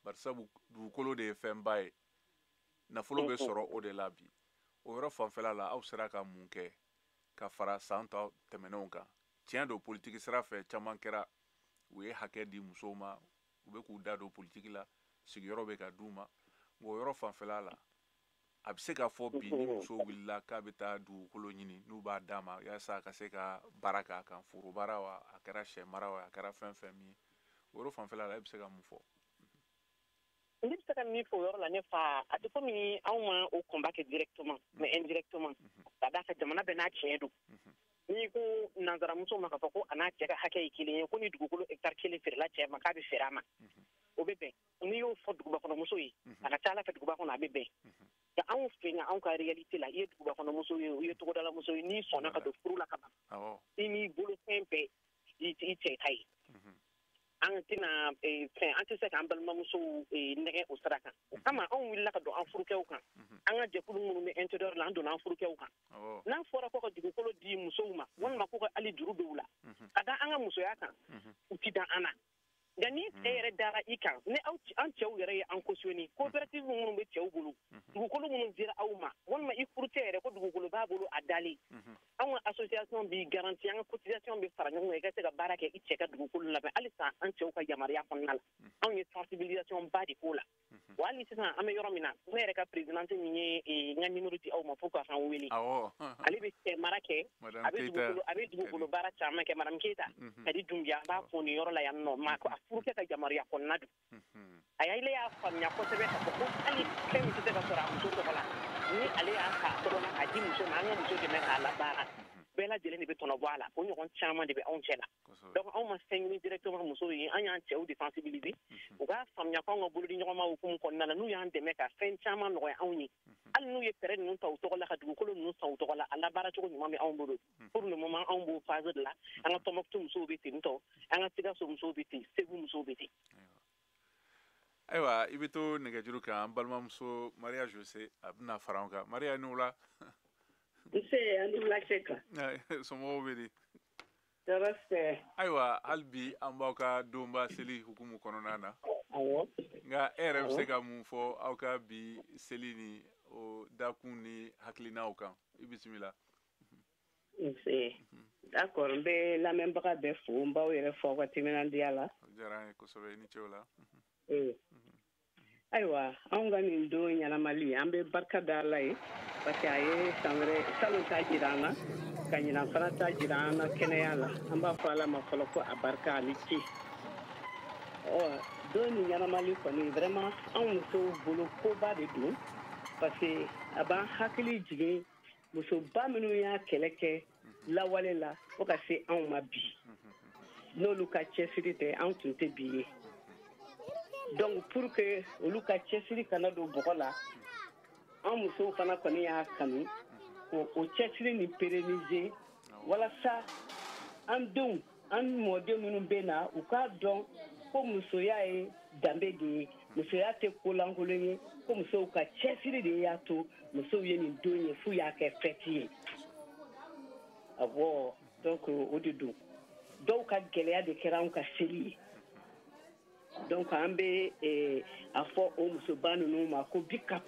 bar sabu dugukolo de fembaye na folo be soro o de labi o yoro fanfela la aw sera ka munke ka fara santa temenonka tien do politique sera fe chaman kera we hake di muso ma u be ku da do politique la sigiyoro be ka duma o yoro fanfela la abse ka fo bi ni muso willa ka beta dugukolo nyini nu ba dama ya sa ka se ka baraka kan furu barawa akara she marawa akara fenfemi o yoro fanfela la abse ka mufo ndi saka mi fo yor la ne fa ati ko mi awma au combat directement mais indirectement da fa jamana be na chedu ni ko nanzara muso maka fa ko ana cheka hake ikili ko ni dugukolo hectare kele fer la che maka be ferama o bebe ni yo fo duguba kono muso yi aka tala fa duguba kono bebe ya an fenga an ka reality la ye duguba kono muso yi to godala muso yi ni sona ka do furu la kaba ni bolo sempe ite tai an tina an tɛ se k'an balimamuso nɛgɛ o sira kan kama anw wulila ka don an furukɛw kan an ka jɛkulu minnu bɛ intérieur la an donna an furukɛw kan n'a fɔra ko ka dugukolo di musow ma walima ko ka hali juru dɔw la ka da an ka musoya kan u ti dan an na nka ni cɛ yɛrɛ dara i kan ni an cɛw yɛrɛ ye an cautionné coopérative minnu bɛ cɛw bolo dugukolo minnu dira aw ma walima i furukɛ yɛrɛ ko dugukolo b'a bolo a dalen an ka association bi garanti an ka cotisation bɛ fara ɲɔgɔn kan i ka se ka baara kɛ i cɛ ka dugukolo labɛn halisa an cɛw ka yamaruya kɔnɔna la anw ye sensibilisation ba de k'o la wa hali sisan an bɛ yɔrɔ min na ne yɛrɛ ka présidente min ye n ka numéro di aw ma fo ka an wele ale bɛ cɛ mara kɛ a bɛ dugukolo baara caman kɛ madame Keita kadi Dunbiya an b'a fo nin yɔrɔ la yan nɔ ma a furukɛ ka yamaruya kɔnɔna don a y'a faamuya kosɛbɛ ka fɔ ko hali fɛn min tɛ se ka sɔrɔ a muso tɔgɔ la ni ale y'a ta tɔgɔ la k'a di muso ma an ka muso dɛmɛ k'a labaara bɛɛ lajɛlen de bɛ tɔnɔ bɔ a la o ɲɔgɔn caman de bɛ anw cɛ la donc anw ma fɛn ɲini directement musow ye an y'an cɛw de sensibiliser u k'a faamuya ko anw ka bolodi ɲɔgɔn ma hukumu kɔnɔna la n'u y'an dɛmɛ ka fɛn caman nɔgɔya anw ye hali n'u ye fɛɛrɛ ninnu ta u tɔgɔ la ka dugukolo ninnu san u tɔgɔ la a labaara cogo ɲuman bɛ anw bolo pour le moment anw b'o phase de la an ka Tɔnbukutu musow bɛ ten tɔ an ka Sikaso musow bɛ ten Segu musow bɛ ten ayiwa i bɛ to nɛgɛjuru kan an balimamuso Maria Jose a bɛna fara an kan Maria ni wula nse an ni wula se kan somɔgɔw bɛ di tɔɔrɔ tɛ ayiwa hali bi an b'aw ka donba seli hukumu kɔnɔna na awɔ nka e yɛrɛ bɛ se ka mun fɔ aw ka bi seli ni o dakun ni hakilinaw kan i bisimila nse d'accord n bɛ lamɛnbaga bɛɛ fo n b'aw yɛrɛ fɔ aw ka timinandiya la o diyara n ye kosɛbɛ i ni cɛw la ayiwa anw ka nin don ɲɛnamali an bɛ barika da Ala ye parce que a ye san wɛrɛ salon ta jira an na ka ɲinan fana ta jira an na kɛnɛya la an b'a fɔ Ala ma fɔlɔ ko a barika ani ci don nin ɲɛnamali kɔni vraiment anw musow bolo koba de don parce que a b'an hakili jigin musoba minnu y'a kɛlɛ kɛ lawale la fo ka se anw ma bi n'olu ka cɛsiri tɛ anw tun tɛ bi ye donc pour que olu ka cɛsiri kana don bɔgɔ la an musow fana kɔni y'a kanu ko o cɛsiri ni pérenniser walasa an denw an mɔden minnu bɛ na u k'a dɔn ko musoya ye danbe de ye musoya tɛ kolankolon ye ko musow ka cɛsiri de y'a to musow ye nin don ye f'u y'a kɛ fɛti ye awɔ donc o de don dɔw ka gɛlɛya de kɛra anw ka seli ye donc an bɛ a fɔ o musoba ninnu ma ko big up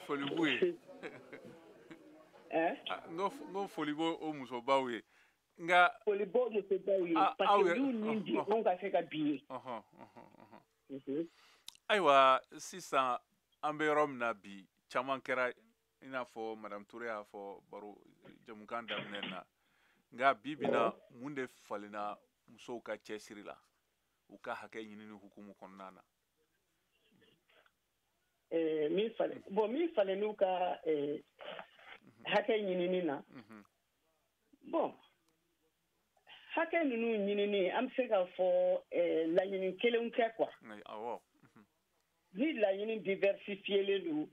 folibu ngo folibo o muso bawe nga folibo muso bawe parce que nous nindi on va faire biye aywa sisan an bɛ yɔrɔ min na bi caman kɛra i n'a fɔ madame Touré y'a fɔ baro jamukan daminɛ na nka bi bi na mun de falenna musow ka cɛsiri la u ka hakɛ ɲinini hukumu kɔnɔna na min falen n'u ka hakɛ ɲinini na bon hakɛ ninnu ɲinini an bɛ se ka fɔ laɲini kelenw kɛ quoi ni laɲini diversifielen don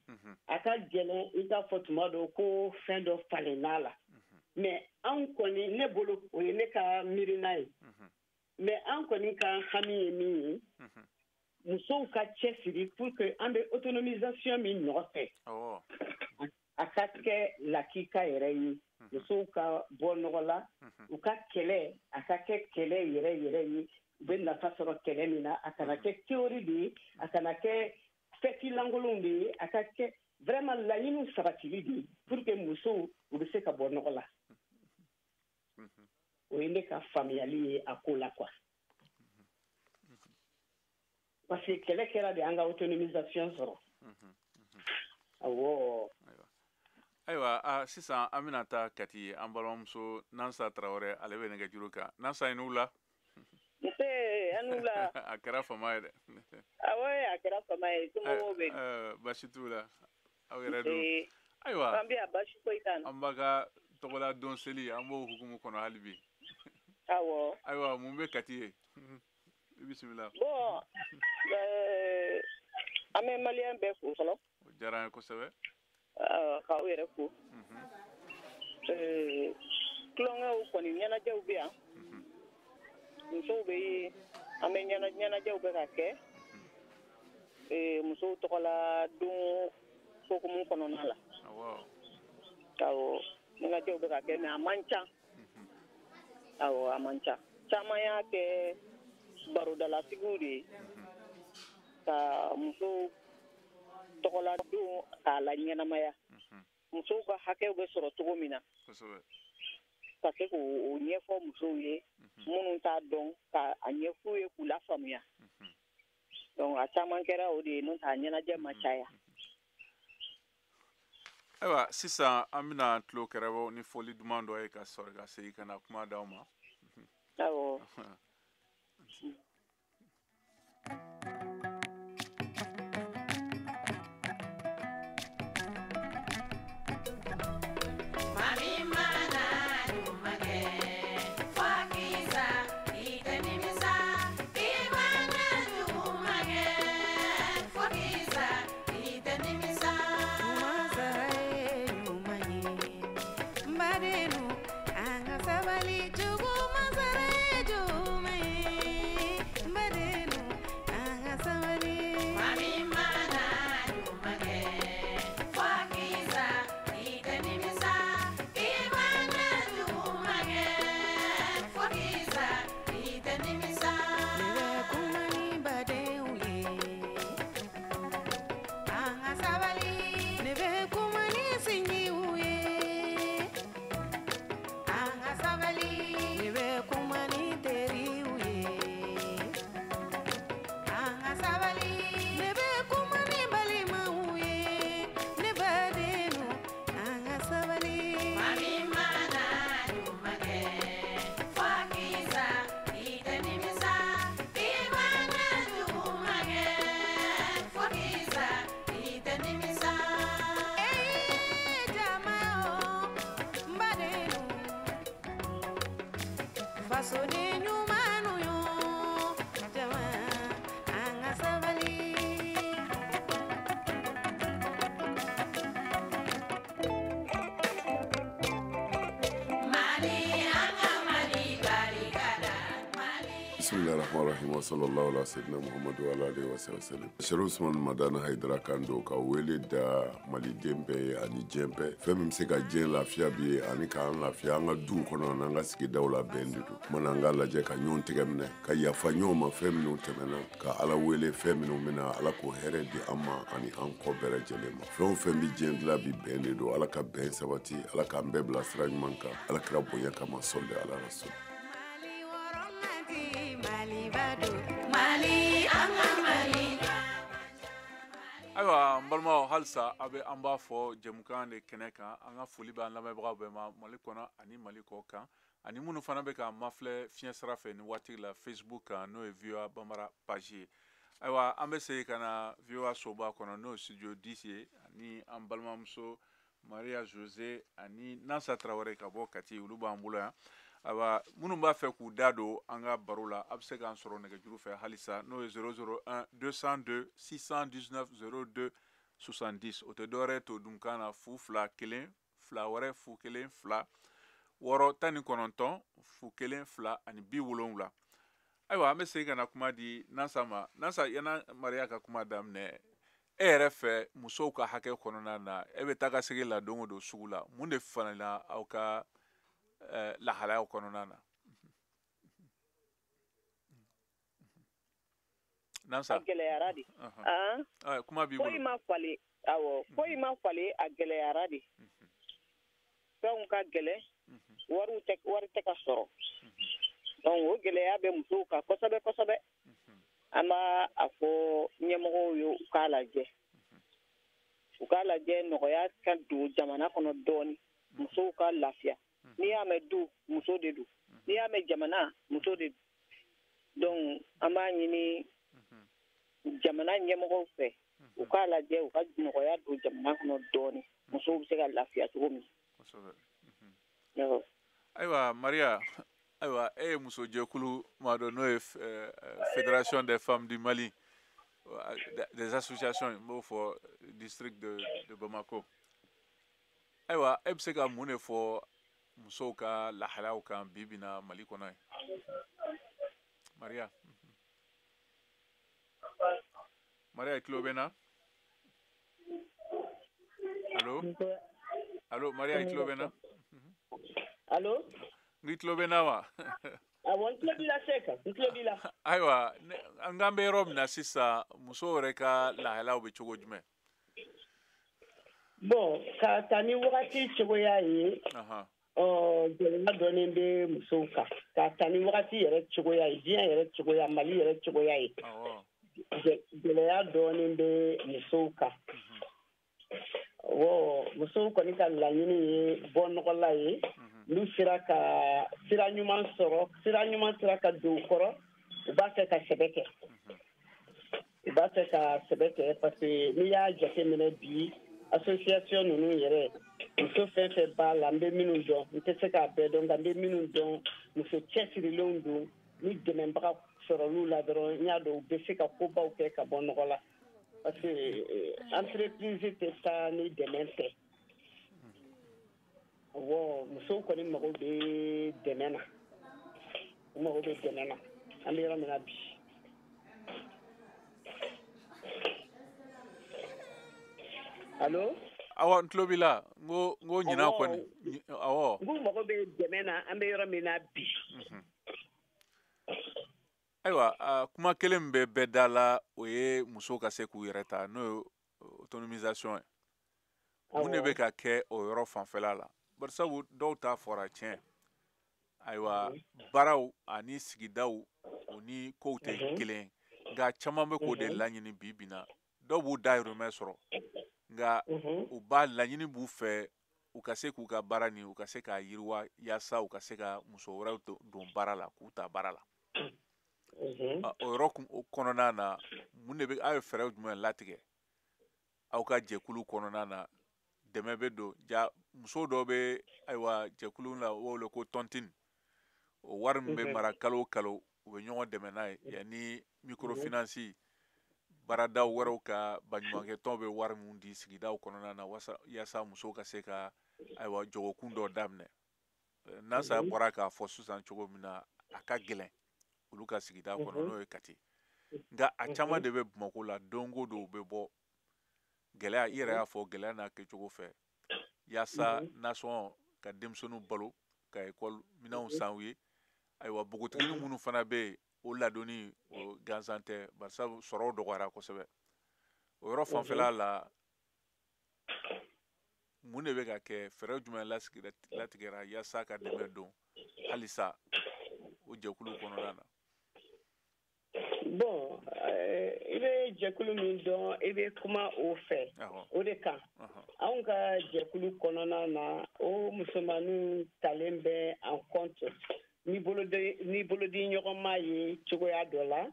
a ka gɛlɛn i k'a fɔ tuma dɔ ko fɛn dɔ falenna la mais an kɔni ne bolo o ye ne ka miirina ye mais an kɔni ka hami ye min ye musow ka cɛsiri pour que an bɛ autonomisation min nɔfɛ a ka kɛ lakika yɛrɛ ye musow ka bɔ nɔgɔ la u ka kɛlɛ a ka kɛ kɛlɛ yɛrɛ yɛrɛ ye u bɛ nafa sɔrɔ kɛlɛ min na a kana kɛ théorie de ye a kana kɛ fɛti lankolonw de ye a ka kɛ vraiment laɲiniw sabatili de ye pour que musow u bɛ se ka bɔ nɔgɔ la o ye ne ka faamuyali ye a ko la quoi parce que kɛlɛ kɛra de an ka autonomisation sɔrɔ awɔ ayiwa sisan an bɛna taa Kati an balimamuso Nansa Tarawele ale bɛ nɛgɛjuru kan Nansa i n'u la a kɛra fama ye dɛ awɔ a kɛra fama ye somɔgɔw bɛ basi t'u la aw yɛrɛ don ayiwa an bɛ yan basi foyi t'an na an b'a ka tɔgɔla don seli an b'o hukumu kɔnɔ hali bi awɔ ayiwa mun bɛ Kati ye i bisimila bon an bɛ maliyɛn bɛɛ fo fɔlɔ o diyara an ye kosɛbɛ k'aw yɛrɛ fo tulonkɛw kɔni ɲɛnajɛw bɛ yan musow bɛ yen an bɛ ɲɛnajɛw bɛ ka kɛ musow tɔgɔla don hokumu kɔnɔna la awɔ ɲɛnajɛw bɛ ka kɛ mais a man ca awɔ a man ca caman y'a kɛ barodalatigiw de ye ka musow tɔgɔla don k'a la ɲɛnamaya musow ka hakɛw bɛ sɔrɔ cogo min na ka se k'o ɲɛfɔ musow ye minnu t'a dɔn ka a ɲɛf'u ye k'u lafaamuya donc a caman kɛra o de ye n'o tɛ a ɲɛnajɛ ma caya ayiwa sisan an bɛna tulo kɛrɛbɔ ni foli duman dɔ ye ka sɔrɔ ka segin ka na kuma d'aw ma awɔ Bismillahirrahmanirrahim wa sallallahu ala sayyidina Muhammad wa ala alihi wa sallam. Sheikh Usman Madana Haidara Kando ka wele da Mali dembe ani jembe fɛn min se ka jɛn lafiya bi ani k'an lafiya an ka duw kɔnɔ n'an ka sigidaw la bɛn de don mana an ka lajɛ ka ɲɔgɔn tɛgɛ minɛ ka yafa ɲɔgɔn ma fɛn minnu tɛmɛna ka ala wele fɛn minnu mina ala k'o hɛrɛ di an ma ani an kɔ bɛɛ lajɛlen ma fɛn o fɛn bi jɛn dilan bi bɛn de don ala ka bɛn sabati ala k'an bɛɛ bila sira ɲuman kan ala kira bonya kama sɔli ala rasul. Ayiwa n balimaw halisa a bɛ an b'a fɔ jɛmukan de kɛnɛ kan an ka foli b'an lamɛnbagaw bɛɛ ma mali kɔnɔ ani mali kɔ kan ani minnu fana bɛ ka mafilɛ fiɲɛ sira fɛ ni waati la facebook kan n'o ye VOA Bambara page ye ayiwa an bɛ segin ka na VOA soba kɔnɔ n'o ye studio 10 ye ani an balimamuso Maria Jose ani Nansa Traoré ka bɔ Kati olu b'an bolo yan ayiwa minnu b'a fɛ k'u da don an ka baro la a bɛ se k'an sɔrɔ nɛgɛjuru fɛ halisa n'o ye 001 202 619 02 70 o tɛ dɔwɛrɛ to dunkan na fu fila kelen fila wɛrɛ fu kelen fila wɔɔrɔ tan ni kɔnɔntɔn fu kelen fila ani 70 ayiwa an bɛ segin ka na kuma di Nansa ma Nansa yana Maria ka kuma daminɛ e yɛrɛ fɛ musow ka hakɛ kɔnɔna na e bɛ taa ka segin la don o don sugu la mun de fanala aw ka lahalayaw kɔnɔna na Nansa a gɛlɛyara de kuma b'i bolo foyi ma falen awɔ foyi ma falen a gɛlɛyara de fɛnw ka gɛlɛn wari tɛ ka sɔrɔ donc o gɛlɛya bɛ musow kan kosɛbɛ kosɛbɛ an b'a a fɔ ɲɛmɔgɔw ye u k'a lajɛ nɔgɔya ka don jamana kɔnɔ dɔɔni musow ka lafiya n'i y'a mɛn du muso de don n'i y'a mɛn jamana muso de don donc an b'a ɲini jamana ɲɛmɔgɔw fɛ u k'a lajɛ u ka nɔgɔya don jamana kɔnɔ dɔɔni musow bɛ se ka lafiya cogo min. Ayiwa Maria ayiwa e ye muso jɛkulu maa dɔn n'o ye Fédération des femmes du Mali des associations n b'o fɔ district de Bamako ayiwa e bɛ se ka mun de fɔ musow ka lahalayaw kan bi bi na Mali kɔnɔ ye Maria i tulo bɛ n na allo Maria i tulo bɛ n na allo n tulo bɛ n na wa awɔ n tulo b'i la Seka n tulo b'i la ayiwa an k'an bɛ yɔrɔ min na sisan musow yɛrɛ ka lahalayaw bɛ cogo jumɛn bon ka taa ni wagati cogoya ye gɛlɛya dɔɔnin bɛ musow kan ka taa ni wagati yɛrɛ cogoya ye diɲɛ yɛrɛ cogoya Mali yɛrɛ cogoya ye gɛlɛya dɔɔnin bɛ musow kan musow kɔni ka laɲini ye bɔnɔgɔla ye n'u sera ka sira ɲuman sɔrɔ sira ɲuman sera ka don u kɔrɔ u b'a fɛ ka sɛbɛ kɛ parce que n'i y'a jateminɛ bi association ninnu yɛrɛ muso fɛn fɛn b'a la n bɛ minnu dɔn n tɛ se k'a bɛɛ dɔn nka n bɛ minnu dɔn muso cɛsirilenw don ni dɛmɛbaga sɔrɔl'u la dɔrɔn n y'a dɔn u bɛ se ka kobaw kɛ ka bɔ nɔgɔ la parce que entreprise tɛ taa ni dɛmɛ tɛ musow kɔni mago bɛ dɛmɛ na u mago bɛ dɛmɛ na an bɛ yɔrɔ min na bi allo awɔ n tulo b'i la n ko ɲinan kɔni awɔ n k'u mago bɛ dɛmɛ na an bɛ yɔrɔ min na bi ayiwa kuma kelen min bɛ bɛɛ da la o ye musow ka se k'u yɛrɛ ta n'o ye autonomisation ye mun de bɛ ka kɛ o yɔrɔ fanfɛla la barisabu dɔw ta fɔra tiɲɛ ayiwa baaraw ani sigidaw o ni kow tɛ kelen nka caman bɛ k'o de laɲini bi bi na dɔw b'u dahirimɛ sɔrɔ nka u b'a laɲini b'u fɛ u ka se k'u ka baara nin u ka se k'a yiriwa yaasa u ka se ka muso wɛrɛw don baara la k'u ta baara la o yɔrɔ kɔnɔna na mun de bɛ aw ye fɛɛrɛ jumɛn latigɛ aw ka jɛkulu kɔnɔna na dɛmɛ bɛ don muso dɔw bɛ ayiwa jɛkulu la o b'o wele ko tɔntine o wari min bɛ mara kalo o kalo u bɛ ɲɔgɔn dɛmɛ n'a ye yanni microfinance baaradaw wɛrɛw ka baɲumankɛtɔnw bɛ wari min di sigidaw kɔnɔna na yaasa musow ka se ka ayiwa jɔgɔkun dɔ daminɛ Nansa bɔra k'a fɔ sisan cogo min na a ka gɛlɛn olu ka sigida kɔnɔ n'o ye Kati nka a caman de bɛ Bamako la don o don u bɛ bɔ gɛlɛya i yɛrɛ y'a fɔ gɛlɛya n'a kɛcogo fɛ yaasa nasɔn ka denmisɛnninw balo ka ekɔli minɛnw san u ye ayiwa npogotigini minnu fana bɛ yen o ladonni o gansan tɛ barisa sɔrɔw dɔgɔyara kosɛbɛ o yɔrɔ fanfɛla la mun de bɛ ka kɛ fɛɛrɛ jumɛn latigɛra yaasa ka dɛmɛ don halisa o jɛkulu kɔnɔna na. Bon, i bɛ jɛkulu min dɔn i bɛ kuma o fɛ o de kan anw ka jɛkulu kɔnɔna na o musomaninw talen bɛ en compte ni bolodi ɲɔgɔnma ye cogoya dɔ la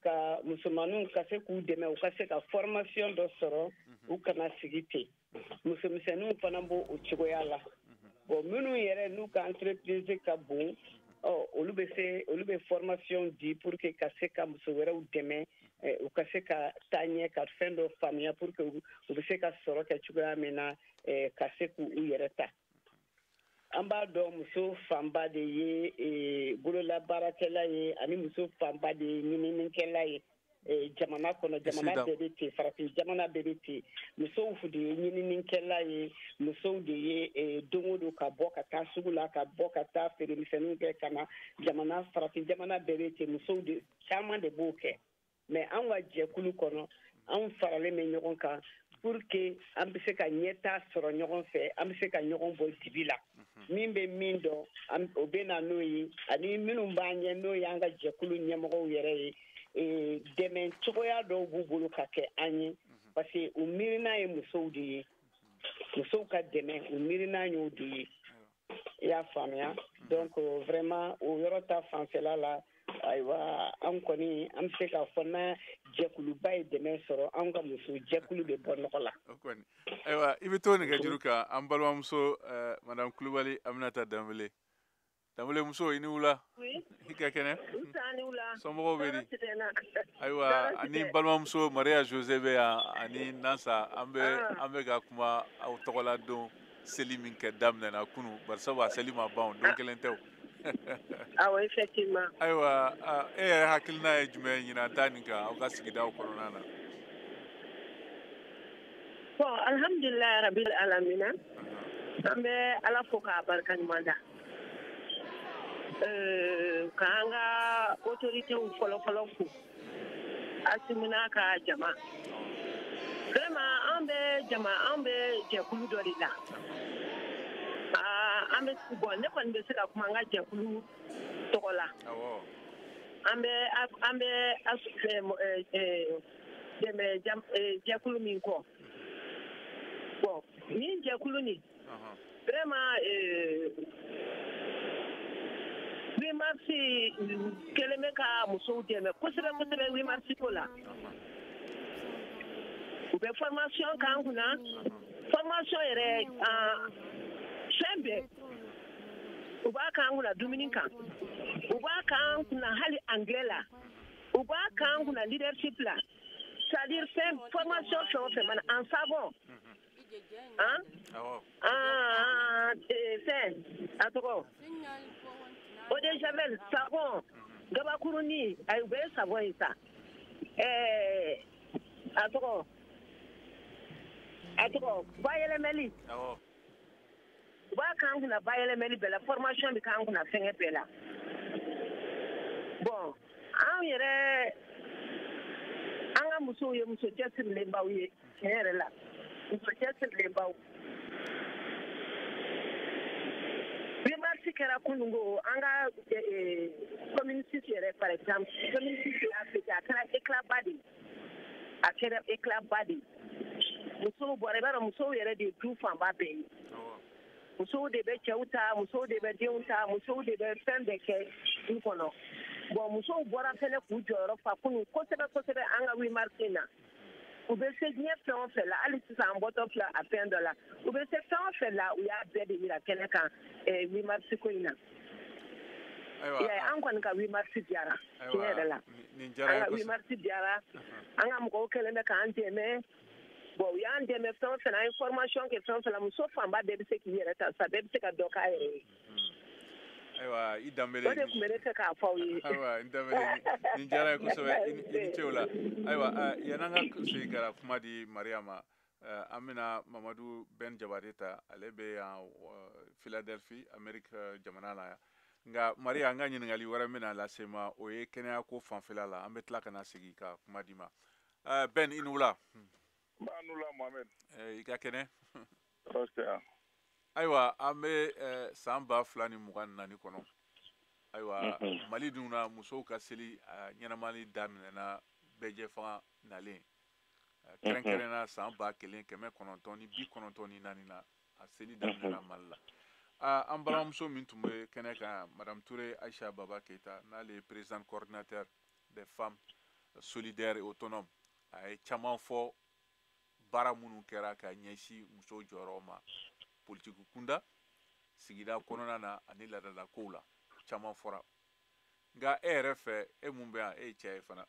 ka musomaninw ka se k'u dɛmɛ u ka se ka formation dɔ sɔrɔ u kana sigi ten musomisɛnninw fana b'o o cogoya la bon minnu yɛrɛ n'u ka entreprise ka bon olu bɛ formation di pour que ka se ka muso wɛrɛw dɛmɛ u ka se ka taa ɲɛ ka fɛn dɔ faamuya pour que u bɛ se ka sɔrɔ kɛ cogoya min na ka se k'u yɛrɛ ta an b'a dɔn muso fanba de ye bololabaarakɛla ye ani muso fanba de ye ɲininikɛla ye jamana kɔnɔ jamana bɛɛ bɛ ten farafin jamana bɛɛ bɛ ten musow de ye ɲininikɛla ye musow de ye don o don ka bɔ ka taa sugu la ka bɔ ka taa feeremisɛnninw kɛ ka na jamana farafin jamana bɛɛ bɛ ten musow de caman de b'o kɛ mais an ka jɛkulu kɔnɔ anw faralen bɛ ɲɔgɔn kan pour que an bɛ se ka ɲɛtaa sɔrɔ ɲɔgɔn fɛ an bɛ se ka ɲɔgɔn bɔ dibi la min bɛ min dɔn o bɛ na n'o ye ani minnu b'an ɲɛ n'o ye an ka jɛkulu ɲɛmɔgɔw yɛrɛ ye dɛmɛ cogoya dɔw b'u bolo ka kɛ an ye parce que u miirina ye musow de ye musow ka dɛmɛ u miirina y'o de ye i y'a faamuya donc vraiment o yɔrɔ ta fanfɛla la ayiwa an kɔni an bɛ se k'a fɔ n'a jɛkuluba ye dɛmɛ sɔrɔ an ka muso jɛkulu bɛ bɔ nɔgɔ la. ayiwa i bɛ to nɛgɛjuru kan an balimamuso madame Kulibali Aminata Danbele muso i ni wula i ka kɛnɛ somɔgɔw bɛ di ayiwa ani balimamuso Maria Jose bɛ yan ani Nansa an bɛ ka kuma aw tɔgɔla don seli min kɛ daminɛna kunu barisabu a seli ma ban don kelen tɛ o. Awɔ effectivement. ayiwa e yɛrɛ hakilina ye jumɛn ɲinan ta nin kan aw ka sigidaw kɔnɔna na. Bon alhamdulilayi rabil alamina an bɛ ala fo k'a barika ɲuman da k'an ka autoritéw fɔlɔfɔlɔ fo Asimina ka jama vraiment an bɛ jɛkulu dɔ de la an bɛ bon ne kɔni bɛ se ka kuma an ka jɛkulu tɔgɔ la an bɛ dɛmɛ jɛkulu min kɔ bon nin jɛkulu nin vraiment 8 mars kelen bɛ ka musow dɛmɛ kosɛbɛ 8 mars ko la u bɛ formation k'an kunna formation yɛrɛ fɛn bɛɛ u b'a k'an kunna dumuni kan u b'a k'an kunna hali anglais la u b'a k'an kunna leadership la c'est-à-dire formation fɛn o fɛn mana en savon fɛn a tɔgɔ eau de javel savon gabakurunin ayi u bɛ savon in sa a tɔgɔ bayɛlɛmɛli u b'a k'an kunna bayɛlɛmɛli bɛɛ la formation bɛ k'an kunna fɛngɛ bɛɛ la bon an yɛrɛ an ka musow ye muso cɛsirilenbaw ye tiɲɛ yɛrɛ la muso cɛsirilenbaw 8 mars kɛra kunungo an ka commune 6 yɛrɛ par exemple commune 6 y'a fêté a kɛra éclat ba de musow bɔra i b'a dɔn musow yɛrɛ de ye du fanba bɛɛ ye musow de bɛ cɛw ta musow de bɛ denw ta musow de bɛ fɛn bɛɛ kɛ du kɔnɔ bon musow bɔra fɛnɛ k'u jɔyɔrɔ fa kunun kosɛbɛ kosɛbɛ an ka 8 mars na u bɛ se diɲɛ fɛn o fɛn la hali sisan an bɔtɔ filɛ a fɛn dɔ la u bɛ se fɛn o fɛn la u y'a bɛɛ de yira kɛnɛ kan 8 mars ko in na an kɔni ka 8 mars diyara tiɲɛ yɛrɛ la an ka 8 mars diyara an ka mɔgɔw kɛlen bɛ k'an dɛmɛ bon u y'an dɛmɛ fɛn o fɛn an ye formation kɛ fɛn o fɛn la muso fanba bɛɛ bɛ se k'i yɛrɛ ta sa bɛɛ bɛ se ka dɔ k'a yɛrɛ ye Aiwa i dambele. O de kun bɛ ne fɛ k'a fɔ aw ye. Aiwa i dambele nin diyara ye kosɛbɛ i ni cɛw la. Aiwa yan'an ka segin ka kuma di Maria ma an bɛna Mamadu Ben Jabate ta ale bɛ yan Philadelphie Amérique jamana la yan. Nka Maria an ka ɲininkali wɛrɛ bɛna lase ma o ye kɛnɛya ko fanfɛla la an bɛ tila ka na segin ka kuma di ma. Ben i ni wula. Ba nula Mohamed. I ka kɛnɛ. Hostia. Aiwa an bɛ san 2024 kɔnɔ. Aiwa Mali dun na musow ka seli ɲɛnamali daminɛna bɛɛjɛ fanga nalen. Kɛrɛnkɛrɛnna san 1994 na a seli daminɛna Mali la. An balimamuso min tun bɛ kɛnɛ kan Madame Touré Aïcha Baba Keita n'ale ye président coordinateur des femmes solidaires et autonomes a ye caman fɔ baara minnu kɛra ka ɲɛsin muso jɔyɔrɔ ma politiki kunda sigida kɔnɔna na ani ladala kow la caman fɔra nka e yɛrɛ fɛ e mun bɛ yan e ye cɛ ye fana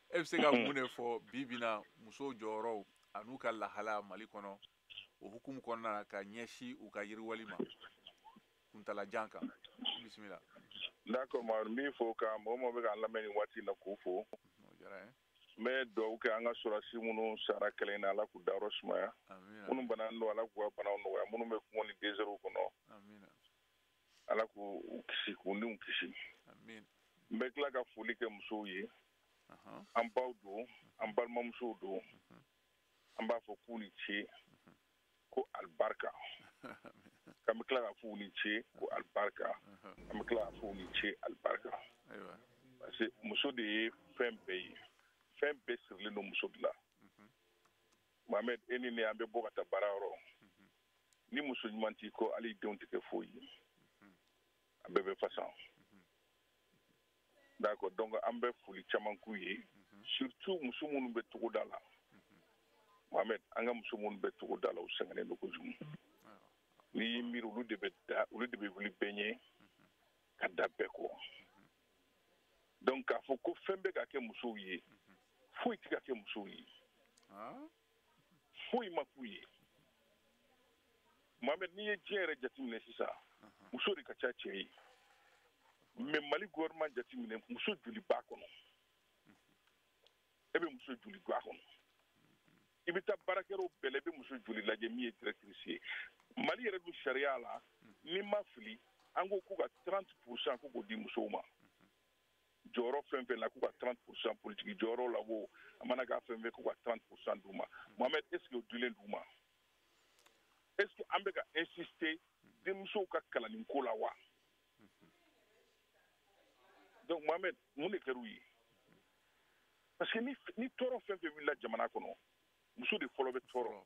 e bɛ se ka mun de fɔ bi bi na muso jɔyɔrɔw an'u ka lahala Mali kɔnɔ o hukumu kɔnɔna na ka ɲɛsin u ka yiriwali ma kuntalajan kan bisimila. D'accord ma n b'i fɔ ka mɔgɔ bɛ k'an lamɛn nin waati in na k'u fo. N bɛ dugawu kɛ an ka sɔrɔdasi minnu sara kɛlɛ na Ala k'u dayɔrɔ sumaya minnu banalen don Ala k'u ka banaw nɔgɔya minnu bɛ kungo ni désert kɔnɔ Ala k'u kisi k'u niw kisi. N bɛ tila ka foli kɛ musow ye an baw don an balimamusow don an b'a fɔ k'u ni ce ko alibarika k'an bɛ tila ka fɔ u ni ce ko alibarika an bɛ tila ka fɔ u ni ce alibarika parce que muso de ye fɛn bɛɛ ye. Fɛn bɛɛ sirilen don muso de la. Mohamed e ni ne an bɛ bɔ ka taa baara yɔrɔ ni muso ɲuman t'i kɔ hali denw tɛ kɛ foyi ye a bɛɛ bɛ fasan. D'accord donc an bɛ foli caman k'u ye surtout muso minnu bɛ togoda la Mohamed an ka muso minnu bɛ togoda la u sɛgɛnnen don kojugu n'i y'i miiri olu de bɛ wuli bɛɛ ɲɛ ka da bɛɛ kɔ donc k'a fɔ ko fɛn bɛ ka kɛ musow ye foyi tɛ ka kɛ musow ye foyi ma k'u ye Mohamed n'i ye diɲɛ yɛrɛ jateminɛ sisan muso de ka ca cɛ ye mais Mali gouvernement jateminɛ muso joli b'a kɔnɔ e bɛ muso joli don a kɔnɔ i bɛ taa baarakɛlaw bɛɛ la i bɛ muso joli lajɛ min ye directrice ye Mali yɛrɛ dun sariya la n'i ma fili an ko k'u ka 30% ko k'o di musow ma jɔyɔrɔ fɛn fɛn la k'u ka 30% politiki jɔyɔrɔ la wo a mana k'a fɛn fɛn k'u ka 30% d'u ma Mohamed est-ce que o dilen d'u ma est-ce que an bɛ ka insister denmusow ka kalanni ko la wa donc Mohamed mun de kɛr'u ye parce que ni tɔɔrɔ fɛn fɛn wulila jamana kɔnɔ muso de fɔlɔ bɛ tɔɔrɔ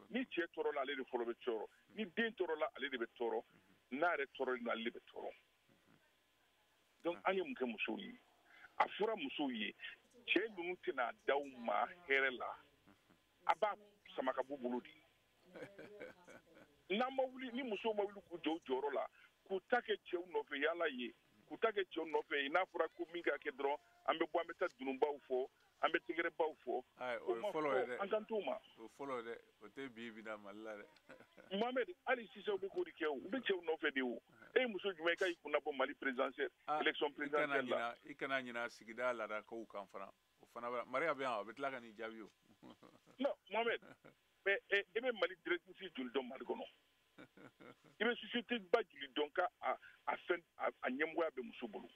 ni cɛ tɔɔrɔ la ale de fɔlɔ bɛ tɔɔrɔ ni den tɔɔrɔ la ale de bɛ tɔɔrɔ n'a yɛrɛ tɔɔrɔlen don ale de bɛ tɔɔrɔ donc an ye mun kɛ musow ye a fɔra musow ye cɛ ninnu tɛna d'aw ma hɛrɛ la a b'a sama ka b'u bolo de n'an ma wuli ni musow ma wuli k'u jɔ u jɔyɔrɔ la k'u ta kɛ cɛw nɔfɛ yala ye k'u ta kɛ cɛw nɔfɛ ye n'a fɔra ko min ka kɛ dɔrɔn an bɛ bɔ an bɛ taa dununbaw fɔ an bɛ tɛgɛrɛbaw fɔ o ye fɔlɔ ye dɛ an kan t'o ma o fɔlɔ ye dɛ o tɛ bi bi na Mali la dɛ Mohamed hali sisan u bɛ k'o de kɛ o u bɛ cɛw nɔfɛ de o e ye muso jumɛn k'a y'i kunna bɔ Mali présidentielle élection présidentielle la i kana ɲina sigida ladakaw kan fana o fana bɛ Maria bɛ yan a bɛ tila ka n'i jaabi o non Mohamed mais e bɛ Mali directrice joli dɔn Mali kɔnɔ i bɛ société ba joli dɔn ka a ɲɛmɔgɔya bɛ muso bolo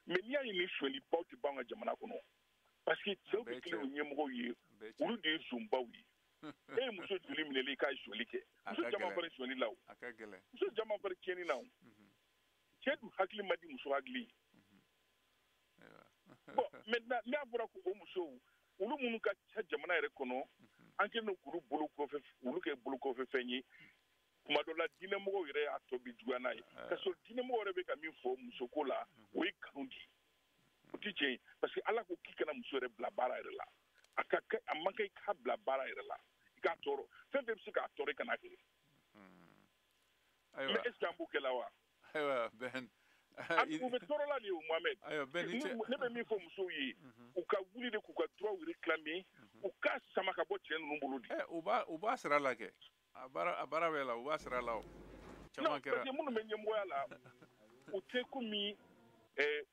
mais n'i y'a ye ni sonyali baw tɛ ban ka jamana kɔnɔ parce que cɛw bɛ tila o ɲɛmɔgɔw ye olu de ye zonbaw ye e ye muso joli minɛli k'a ye sonyali kɛ muso caman fana sonyali la o muso caman fana tiɲɛni na o cɛ dun hakili ma di muso hakili ye bon maintenant n'a fɔra ko o musow olu minnu ka ca jamana yɛrɛ kɔnɔ an kɛlen don k'olu bolo kɔfɛ olu kɛ bolo kɔfɛ fɛn ye tuma dɔ la diinɛmɔgɔw yɛrɛ y'a tɔ bi juguya n'a ye ka sɔrɔ diinɛmɔgɔw yɛrɛ bɛ ka min fɔ musoko la o ye kanu de ye o tɛ tiɲɛ ye parce que Ala ko k'i kana muso yɛrɛ bila baara yɛrɛ la a man kan i k'a bila baara yɛrɛ la i k'a tɔɔrɔ fɛn fɛn bɛ se k'a tɔɔrɔ i kana kɛ mais est ce que an b'o kɛ la wa ayiwa Ben u bɛ tɔɔrɔ la de o Mohamed ne bɛ min fɔ musow ye u ka wuli de k'u ka droit réclamer u k'a sama ka bɔ cɛ ninnu bolo de u b'a sira la kɛ a baara bɛ la u b'a sira la o caman kɛra parce que minnu bɛ ɲɛmɔgɔya la o tɛ komi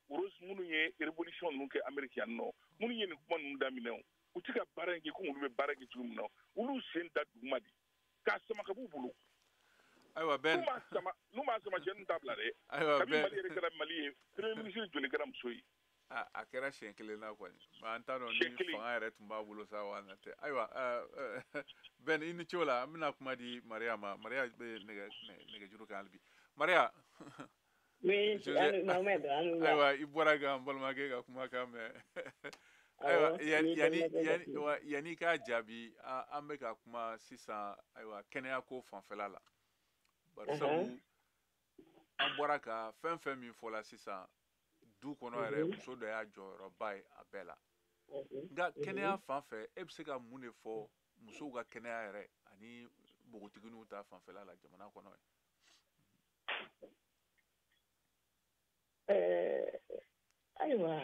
Rose minnu ye révolution ninnu kɛ Amérique yan nɔ minnu ye nin kuma ninnu daminɛ u tɛ ka baara in kɛ komi olu bɛ baara kɛ cogo min na olu sen da duguma de k'a sama ka b'u bolo ayiwa Ben n'u m'a sama cɛ ninnu t'a bila dɛ kabini Mali yɛrɛ kɛra Mali ye premier ministre joli kɛra muso ye a kɛra siɲɛ kelen na kɔni an t'a dɔn ni fanga yɛrɛ tun b'a bolo sa wa na tɛ ayiwa Ben i ni ce o la an bɛna kuma di Maria ma Maria bɛ nɛgɛjuru kan hali bi Maria ayiwa i bɔra kan n balimakɛ ka kuma kan mɛn ayiwa yanni k'a jaabi an bɛ ka kuma sisan ayiwa kɛnɛya ko fanfɛla la bari sabu an bɔra ka fɛn fɛn min fɔla sisan du kɔnɔ yɛrɛ muso dɔ y'a jɔyɔrɔba ye a bɛɛ la nka kɛnɛya fan fɛ e bɛ se ka mun de fɔ musow ka kɛnɛya yɛrɛ ani npogotigininw ta fanfɛla la jamana kɔnɔ ye ayiwa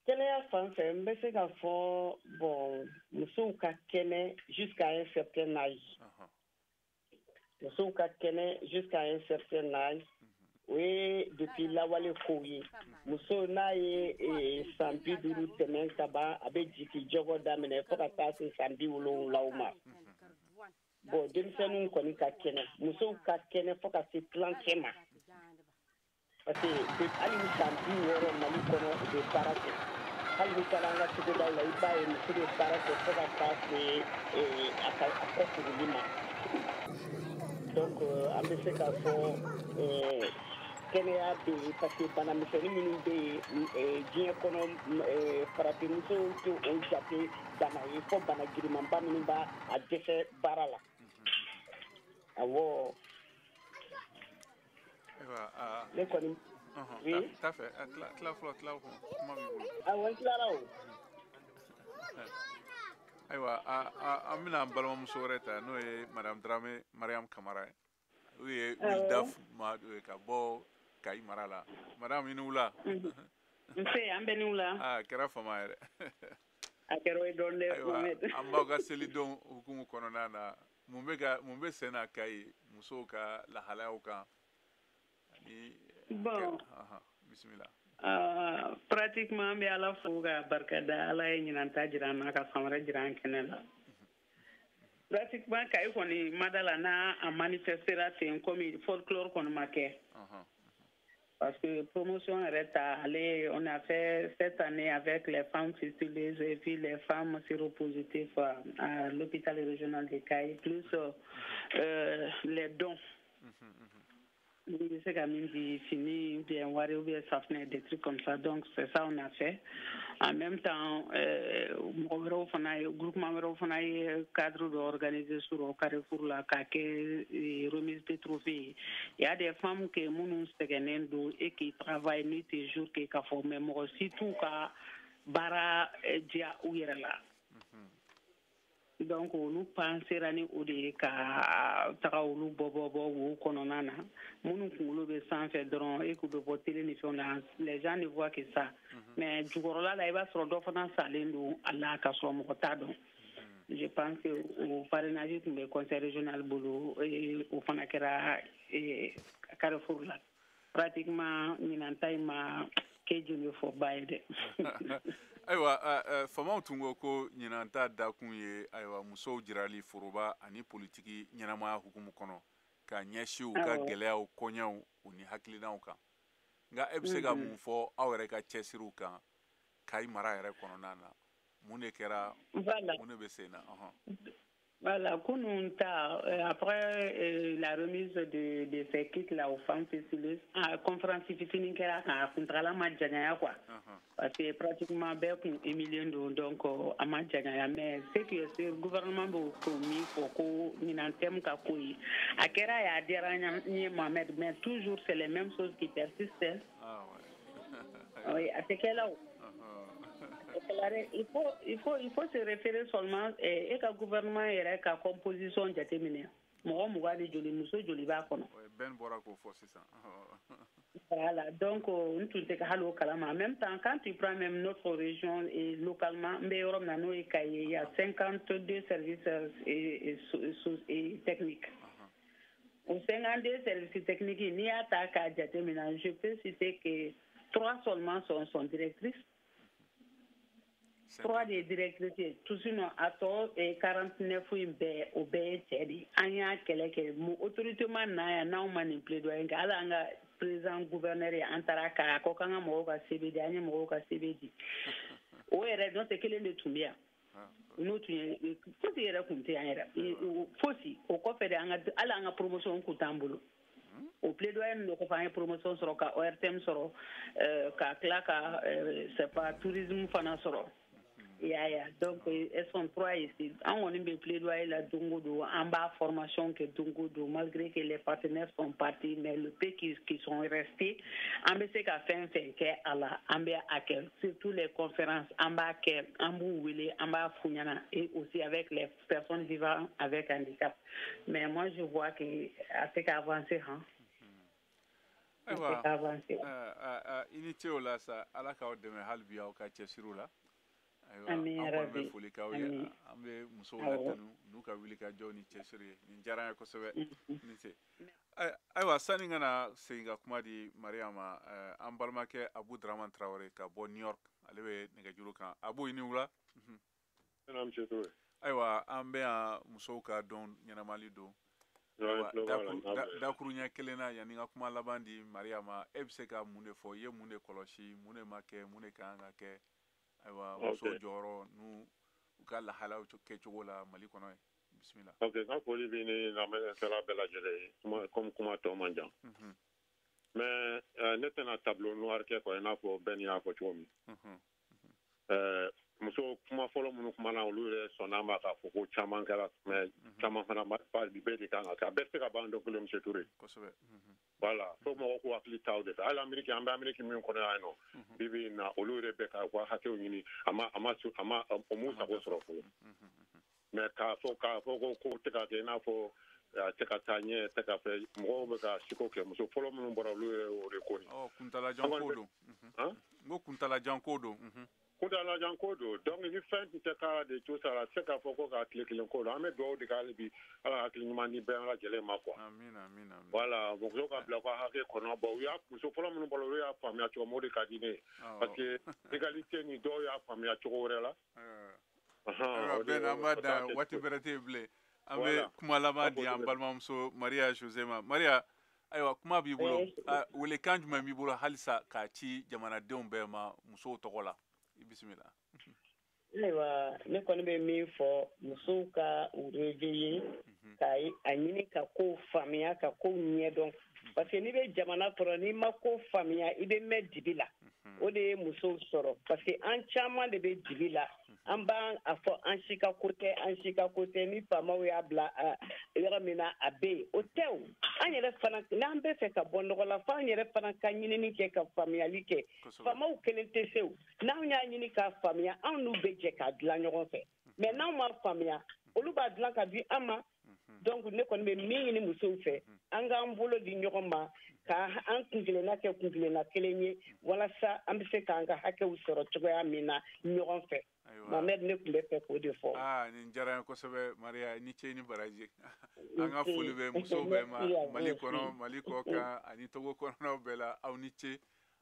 kɛnɛya fan fɛ n bɛ se ka fɔ bon musow ka kɛnɛ jusqu'à un certain âge musow ka kɛnɛ jusqu'à un certain âge o ye depuis lawale kow ye muso n'a ye san 50 tɛmɛ ka ban a bɛ jigin jɔgɔ daminɛ fo ka taa se san 70 ma bon denmisɛnninw kɔni ka kɛnɛ musow ka kɛnɛ fo ka se tilancɛ ma parce que hali ni san 60 Mali kɔnɔ u bɛ baara kɛ hali ni taara an ka togodaw la i b'a ye muso bɛ baara kɛ fo ka taa se a kɔ furuli ma donc an bɛ se ka fɔ kɛnɛya bɛ yen parce que banamisɛnnin minnu bɛ yen diɲɛ kɔnɔ farafinmusow tɛ o jate bana ye fo bana girimanba minnu b'a dɛsɛ baara la awɔ ne kɔni t'a fɛ tila fɔlɔ tila kuma b'i bolo awɔ n tilara o ayiwa an bɛna balimamuso wɛrɛ ta n'o ye Madame Dramé Mariam Kamara ye o ye Wildaf Madu ye ka bɔ Kayi mara la Madame i ni wula nse an bɛ ni wula a kɛra fama yɛrɛ a kɛra o ye dɔɔnin dɛ ayiwa an b'aw ka selidon hukumu kɔnɔna na mun bɛ sen na Kayi musow ka lahalayaw kan bon bisimila pratiquement an bɛ ala fo ka barikada ala ye ɲinanta jira an na ka fan wɛrɛ jira an kɛnɛ la pratiquement Kayi kɔni ma da la n'a a manifestera ten comme folklore kɔni ma kɛ parce que promotion yɛrɛ ta on a fait cette année avec les femmes fistuleuses et puis les femmes séropositives à l'hôpital régional de Kayi plus les dons il bɛ se ka min di fini ou bien wari ou bien safunɛ des trucs comme ça donc c'est ça on a fait en même temps mɔgɔ wɛrɛw fana ye groupement wɛrɛw fana ye cadre dɔ organiser sur o Carrefour la k'a kɛ remise de trophée il y a des femmes que minnu sɛgɛnnen don et qui travaillent nuit et jour que k'a fɔ mais mɔgɔ si t'u ka baara diya u yɛrɛ la donc olu pensera ni o de ye ka taga olu bɔ wo kɔnɔna na minnu kunkolo bɛ sanfɛ dɔrɔn e k'u bɛ bɔ télé ni fɛnw na les gens ne voient que ça mais jukɔrɔla la i b'a sɔrɔ dɔ fana salen don a la ka sɔrɔ mɔgɔ t'a dɔn je pense que o parrainage tun bɛ conseil régional bolo o fana kɛra Carrefour la pratiquement ɲinan ta in ma kɛ joli fɔba ye dɛ ayiwa famaw tun ko ɲinan ta dakun ye ayiwa musow jirali foroba ani politiki ɲɛnamaya hukumu kɔnɔ ka ɲɛsin u ka gɛlɛyaw kɔɲɛw u ni hakilinaw kan nka e bɛ se ka mun fɔ aw yɛrɛ ka cɛsiriw kan Kayi mara yɛrɛ kɔnɔna na mun de kɛra mun de bɛ sen na Voilà, après la remise de ces kits-là aux femmes fistuleuses, la conférence fitini kɛra kan kuntagala ma jagaya quoi. Parce que pratiquement bɛɛ kun humilié don donc a ma jagaya mais ce qui est sûr gouvernement b'o ko min fɔ ko ɲinan thème ka ko ye a kɛra ye a diyara n ye Mohamed mais toujours c'est les mêmes choses qui persistent. Oui, a tɛ kɛ la o. Il faut se référer seulement et ka gouvernement yɛrɛ ka composition jateminɛ mɔgɔ 20 de joli muso joli b'a kɔnɔ. Ben bɔra k'o fɔ sisan. Voilà, donc n tun tɛ ka hali o kalama en même temps quand tu prends même notre région et localement n bɛ yɔrɔ min na n'o ye Kayi il y a 52 services et techniques. Au 52 services techniques, il y a ta déterminant. Je peux citer que 3 seulement sont directrices. 3 des directrices, tout sinon à tort et 49 au BTD. Anya Keleke, autorité n'a manipulé de Galanga, président gouverneur et Antaraka, Kokanga Moga CBD, Anya Moga CBD. Où est donc c'est qu'il est le Tumbia. Nous, tu es Fossi, au coffre de la promotion Koutamboulou. Au plaidoyer, nous avons fait une promotion sur le ORTM, sur le CACLA, c'est pas tourisme, financier. Donc, elles sont 3 ici. On a un plaidoyer là, en bas formation que Dungoudou, malgré que les partenaires sont partis, mais le pays qui sont restés, on a fait à la surtout les conférences, en bas en bas Founyana, et aussi avec les personnes vivant avec handicap. Mais moi, je vois que c'est avancé, hein. Initié au là, ça, à la carte de mes halbia au quartier Sirula. Ami Arabi. Ambe muso la tanu nuka wili ka joni chesiri ni jaranya ko sebe nite aywa sani ngana seinga kuma di Mariama ambalma ke Abu Draman Traoré ka bo New York alewe nega juru kan Abu ini wula nam cheto aywa ambe a muso ka don nyana mali do dakuru nya kelena yani nga kuma labandi Mariama ebse ka munde fo ye munde koloshi munde make munde kanga ke aywa muso joro nu ka la halaw ke cogo la Mali kono bismillah. Ok, ka foli bi ni na me sala bela jere kuma to manjan. Mais ne tena tableau noir ke ko na fo ben ya ko chomi. Muso kuma folo munu kuma na ulure sonamba ka fo ko chaman kala mais chaman fana ma pas di beti kanga ka beti ka bando ko le touré. Voilà, faut mo ko akli tawde ala Amerique ambe Amerique mi ko na no bibi na ulure be ka ko hakeu ni ama o musa ko soro ko mais ka fo ko te ka ke na fo te ka tanye te ka fe mo be ka siko ke muso folo mun bora ulure o re ko ni kuntala jankodo ngo kuntala jankodo kuntala jankodo donc ni fin te ka de tout ça la te ka fo ko ka klik ko ame do de ka bi ala akli mani be ala jele ma quoi amin voilà bon ko ka bla ko ha ke kono bo ya muso folo mun bora ya fami ya to mo de ka dine parce que égalité ni do ya fami ya to re la ben amada wati berate ble ambe kuma lama di ambalma muso Maria Josema Maria aywa kuma bi bolo wele kanju ma mi bolo halisa ka ci jamana deun be ma muso togola bismillah. Aywa ne kɔni bɛ min fɔ musow ka u réveiller ka a ɲini ka ko faamuya ka ko ɲɛdɔn parce que n'i bɛ jamana kɔrɔ n'i ma ko faamuya i bɛ mɛn dibi la o de ye musow sɔrɔ parce que an caman de bɛ dibi la an b'an a fɔ an si ka ko tɛ ni faamaw y'a bila yɔrɔ min na a bɛ yen o tɛ o an yɛrɛ fana n'an bɛ fɛ ka bɔ nɔgɔ la f'an yɛrɛ fana ka ɲinini kɛ ka faamuyali kɛ faamaw kelen tɛ se o n'anw y'a ɲini k'a faamuya anw n'u bɛ jɛ k'a dilan ɲɔgɔn fɛ mais n'anw ma faamuya olu b'a dilan ka di an ma donc ne kɔni bɛ min ɲini musow fɛ an k'an bolo di ɲɔgɔn ma ka an kunkilenna kɛ kunkilenna kelen ye walasa an bɛ se k'an ka hakɛw sɔrɔ cogoya min na ɲɔgɔn fɛ. Mohamed ne tun bɛ fɛ k'o de fɔ. Nin diyara n ye kosɛbɛ Maria ni ce ni baraji an ka foli bɛ musow bɛɛ ma Mali kɔnɔ Mali kɔ kan ani Togo kɔnɔnaw bɛɛ la aw ni ce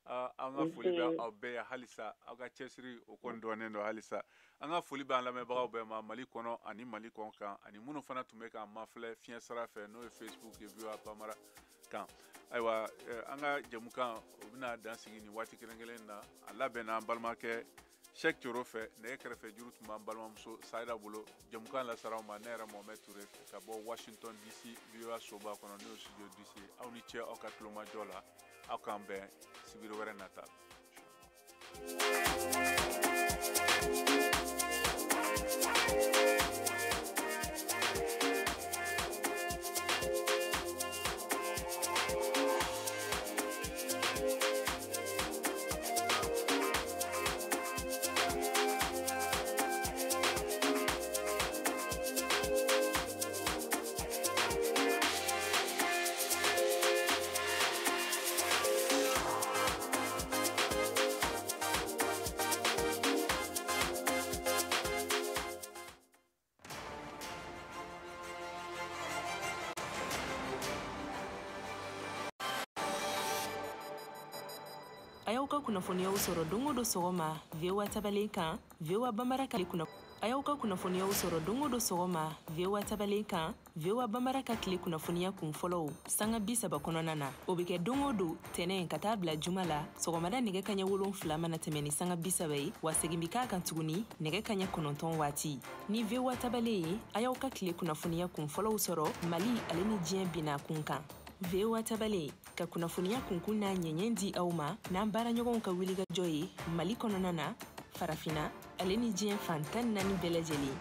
an ka foli bɛ aw bɛɛ ye halisa aw ka cɛsiri o kɔni dɔɔnin don halisa an ka foli bɛ an lamɛnbagaw bɛɛ ma Mali kɔnɔ ani Mali kɔ kan ani minnu fana tun bɛ k'an mafilɛ fiɲɛ sira fɛ n'o ye Facebook ye VOA Bambara kan ayiwa an ka jɛmukan o bɛna dan sigi nin waati kelen na a labɛnna an balimakɛ Cheikh Thioro fɛ nɛgɛ kɛrɛfɛ juru tun b'an balimamuso Sayida bolo jɛmukan lasaraw ma ne yɛrɛ Mohamed Touré ka bɔ Washington DC VOA soba kɔnɔ n'o ye studio DC aw ni ce aw ka tulomajɔ la aw k'an bɛn sibiri wɛrɛ nata a y'aw ka kunnafoniyaw sɔrɔ don o don sɔgɔma VOA tabalen kan VOA Bambara ka tile a y'aw ka kunnafoniyaw sɔrɔ don o don sɔgɔma VOA tabalen kan VOA Bambara ka tile kunnafoniya kun fɔlɔw sanga 30 kɔnɔna na o bɛ kɛ don o don tɛnɛn ka taa bila juma la sɔgɔmada nɛgɛ kaɲɛ 7 mana tɛmɛ ni sanga 30 ye wa segin bi k'a kan tuguni nɛgɛ kaɲɛ 9 waati ni VOA tabalen ye a y'aw ka tile kunnafoniya kun fɔlɔw sɔrɔ Mali ale ni diɲɛ bina kun kan VOA tabalen ka kunnafoniya kunkun n'a ɲɛɲɛ di aw ma n'an baaraɲɔgɔnw ka wulikajɔ ye Mali kɔnɔna na farafina ale ni diɲɛ fan 14 bɛɛ lajɛlen